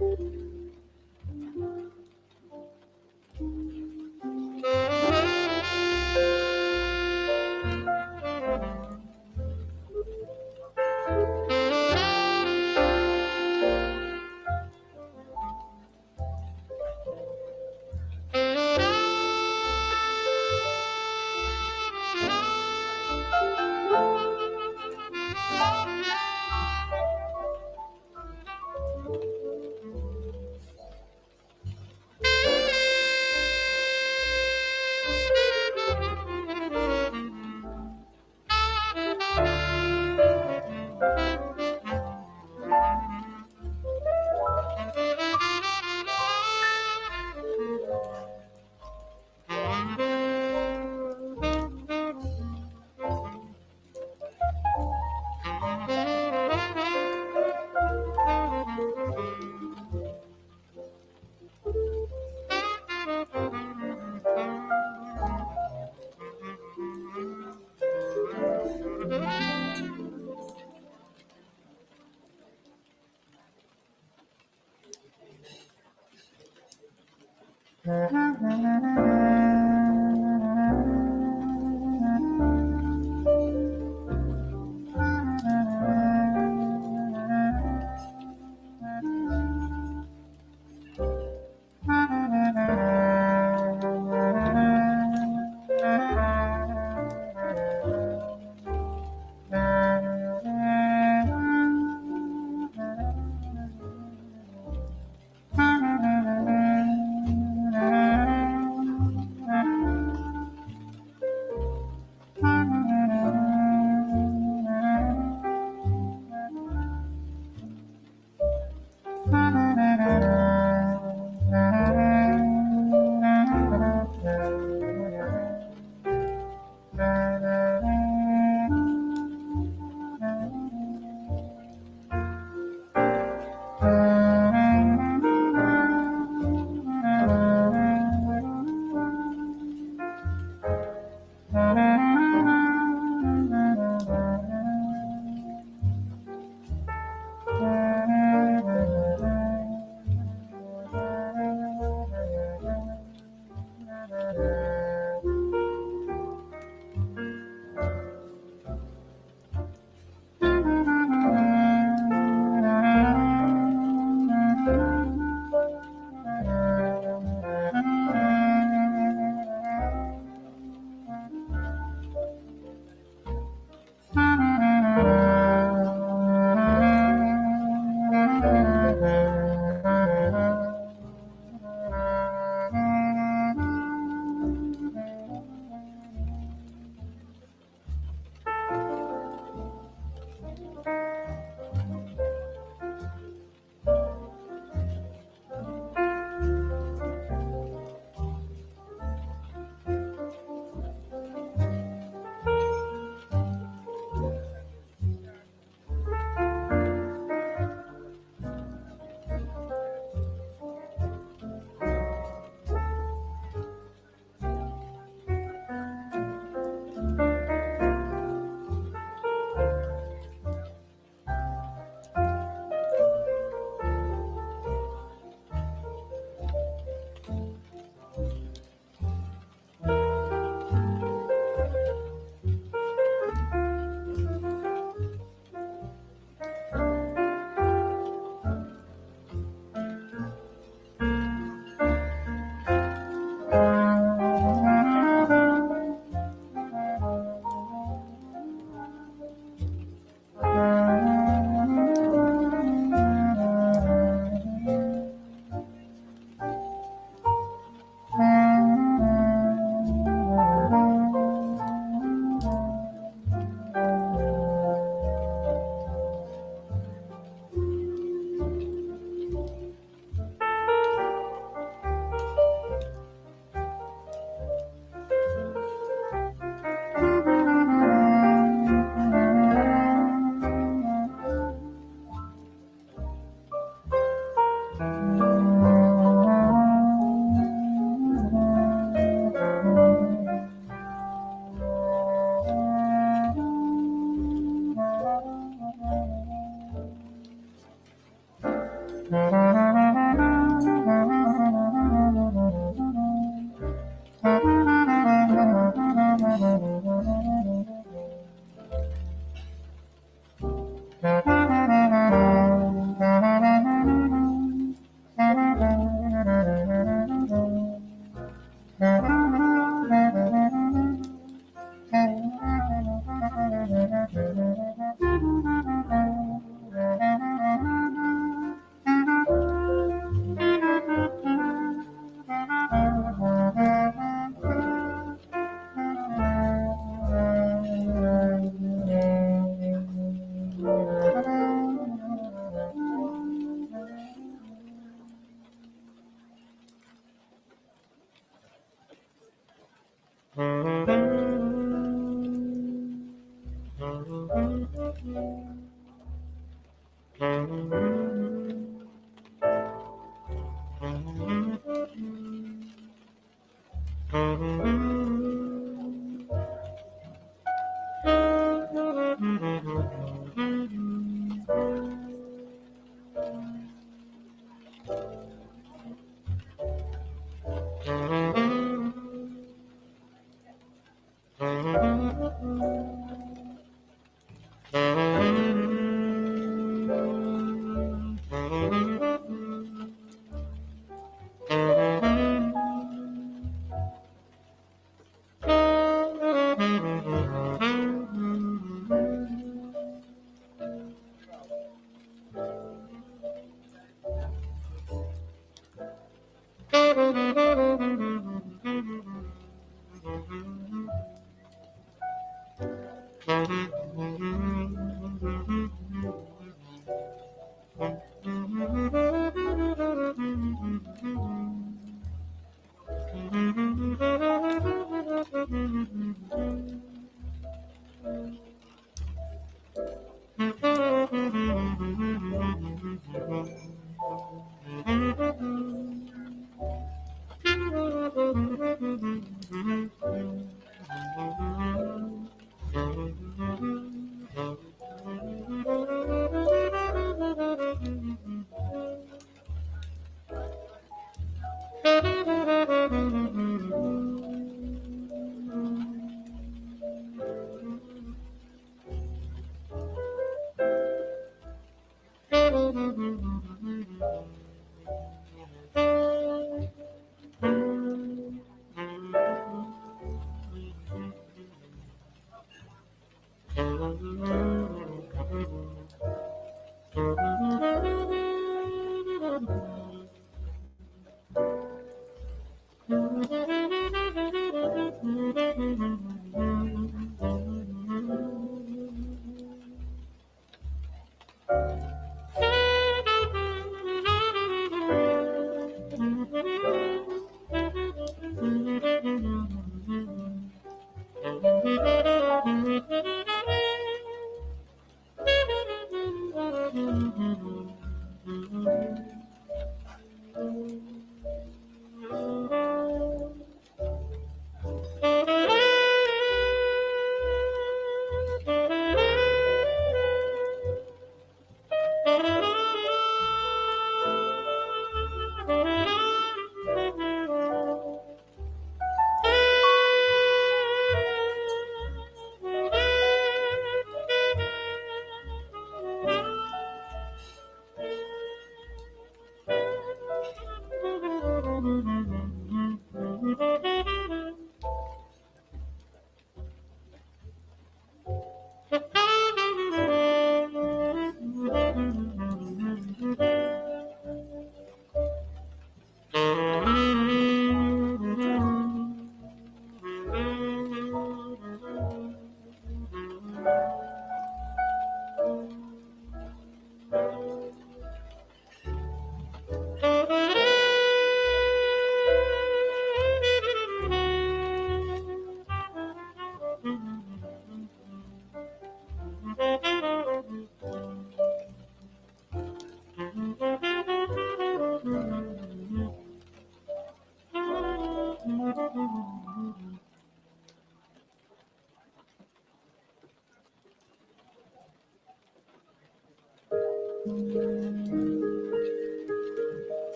Mm-hmm.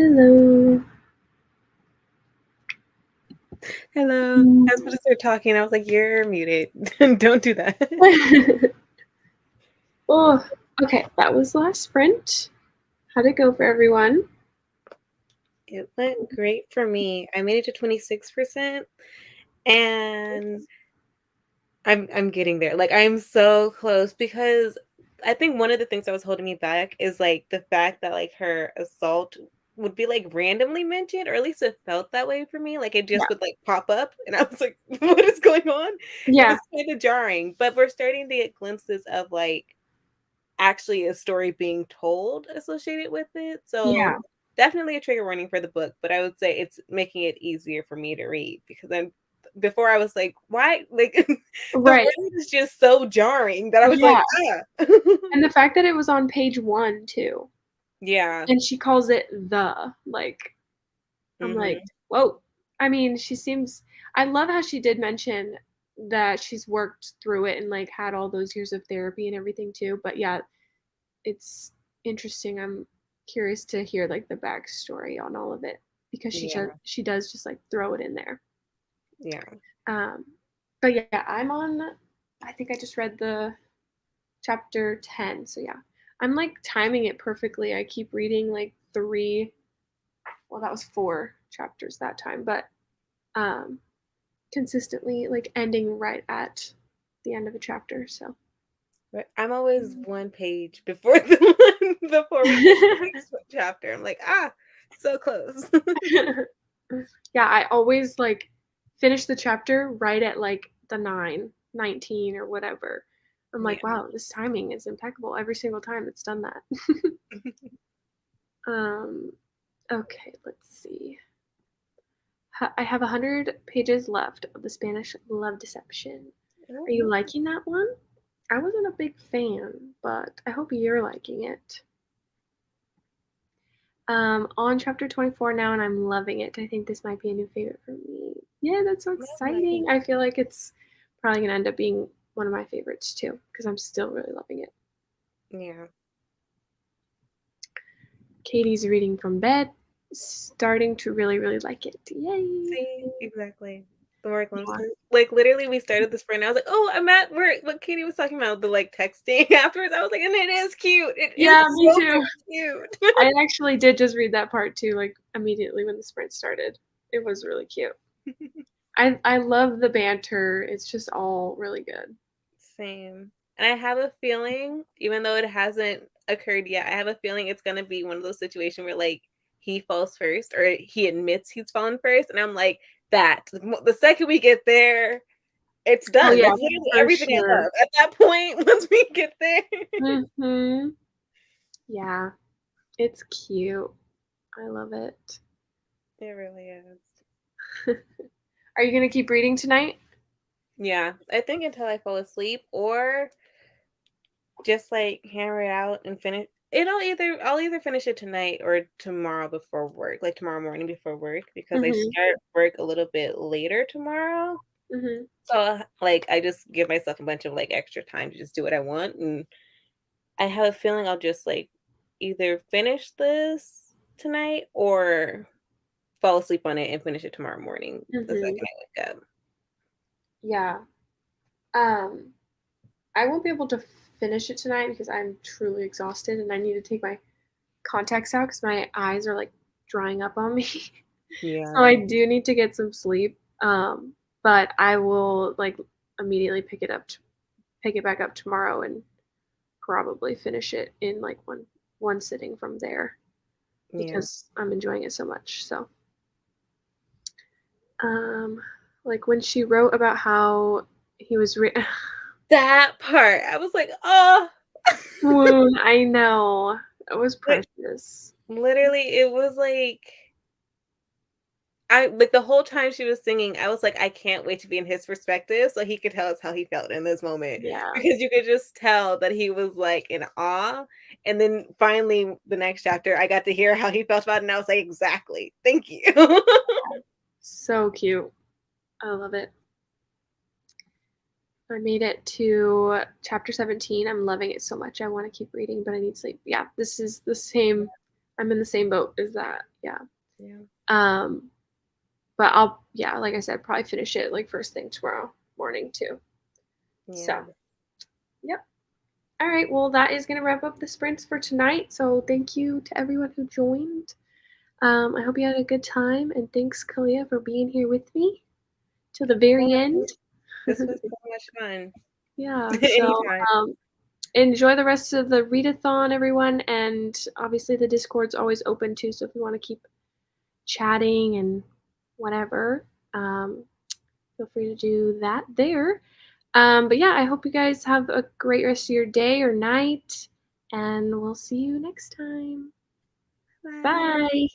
Hello. Hello. I was supposed to start talking. I was like, you're muted. Don't do that. Oh, okay. That was the last sprint. How'd it go for everyone? It went great for me. I made it to 26%, and I'm getting there. Like, I'm so close, because I think one of the things that was holding me back is like the fact that like her assault would be like randomly mentioned, or at least it felt that way for me. Like it just would like pop up, and I was like, what is going on? It Yeah. was kind of jarring, but we're starting to get glimpses of like actually a story being told associated with it. So Yeah. definitely a trigger warning for the book, but I would say it's making it easier for me to read, because I'm before I was like, why? Like the Right. word is just so jarring that I was like, Yeah. ah. And the fact that it was on page 1 too. Yeah. And she calls it the, like, I'm like, whoa. I mean, she seems, I love how she did mention that she's worked through it and like had all those years of therapy and everything too. But yeah, it's interesting. I'm curious to hear like the backstory on all of it, because she does just like throw it in there. Yeah. But yeah, I'm on, I think I just read the chapter 10. So yeah, I'm like timing it perfectly. I keep reading like 3, well, that was 4 chapters that time, but consistently like ending right at the end of a chapter. So But I'm always one page before before we get to the next chapter. I'm like, so close. yeah, I always like finish the chapter right at like the 19 or whatever. I'm like, Yeah. wow, this timing is impeccable every single time it's done that. Okay, let's see. I have 100 pages left of the Spanish love deception. Are you liking that one? I wasn't a big fan, but I hope you're liking it. On chapter 24 now, and I'm loving it. I think this might be a new favorite for me. Yeah, that's so exciting. I feel like it's probably going to end up being one of my favorites too, because I'm still really loving it. Yeah. Katie's reading from bed, starting to really, really like it. Yay! See, exactly. The work ones. Like literally we started this friend. I was like, oh, I'm at work. What Katie was talking about, the like texting afterwards. I was like, and it is cute. It Yeah, is me so too. cute. I actually did just read that part too, like immediately when the sprint started. It was really cute. I love the banter. It's just all really good. Same. And I have a feeling, even though it hasn't occurred yet, I have a feeling it's gonna be one of those situations where like he falls first or he admits he's fallen first. And I'm like, that the second we get there, it's done. Oh yeah, That's literally for everything I sure. love. At that point, once we get there. Mm-hmm. Yeah, it's cute. I love it. It really is. Are you gonna keep reading tonight? Yeah, I think until I fall asleep or just like hammer it out and finish it. I'll either finish it tonight or tomorrow before work, like tomorrow morning before work, because I Mm-hmm. start work a little bit later tomorrow. Mm-hmm. So like I just give myself a bunch of like extra time to just do what I want, and I have a feeling I'll just like either finish this tonight or fall asleep on it and finish it tomorrow morning the second Mm-hmm. I wake up. Yeah. I won't be able to finish it tonight because I'm truly exhausted and I need to take my contacts out because my eyes are like drying up on me. So I do need to get some sleep. But I will like immediately pick it back up tomorrow and probably finish it in like one sitting from there because I'm enjoying it so much. So like when she wrote about how he was That part, I was like, oh. Wound, I know. It was Like, precious. literally, it was like I like the whole time she was singing, I was like, I can't wait to be in his perspective so he could tell us how he felt in this moment. Yeah. Because you could just tell that he was like in awe. And then finally the next chapter, I got to hear how he felt about it, and I was like, exactly. Thank you. So cute. I love it. I made it to chapter 17. I'm loving it so much. I want to keep reading, but I need sleep. Yeah, this is the same. I'm in the same boat as that. Yeah. But I'll, yeah, like I said, probably finish it like first thing tomorrow morning too. So, yep. All right. Well, that is going to wrap up the sprints for tonight. So thank you to everyone who joined. I hope you had a good time, and thanks, Kalia, for being here with me till the very end. This was so much fun. Yeah. So enjoy the rest of the readathon, everyone, and obviously the Discord's always open too. So if you want to keep chatting and whatever, feel free to do that there. But yeah, I hope you guys have a great rest of your day or night, and we'll see you next time. Bye.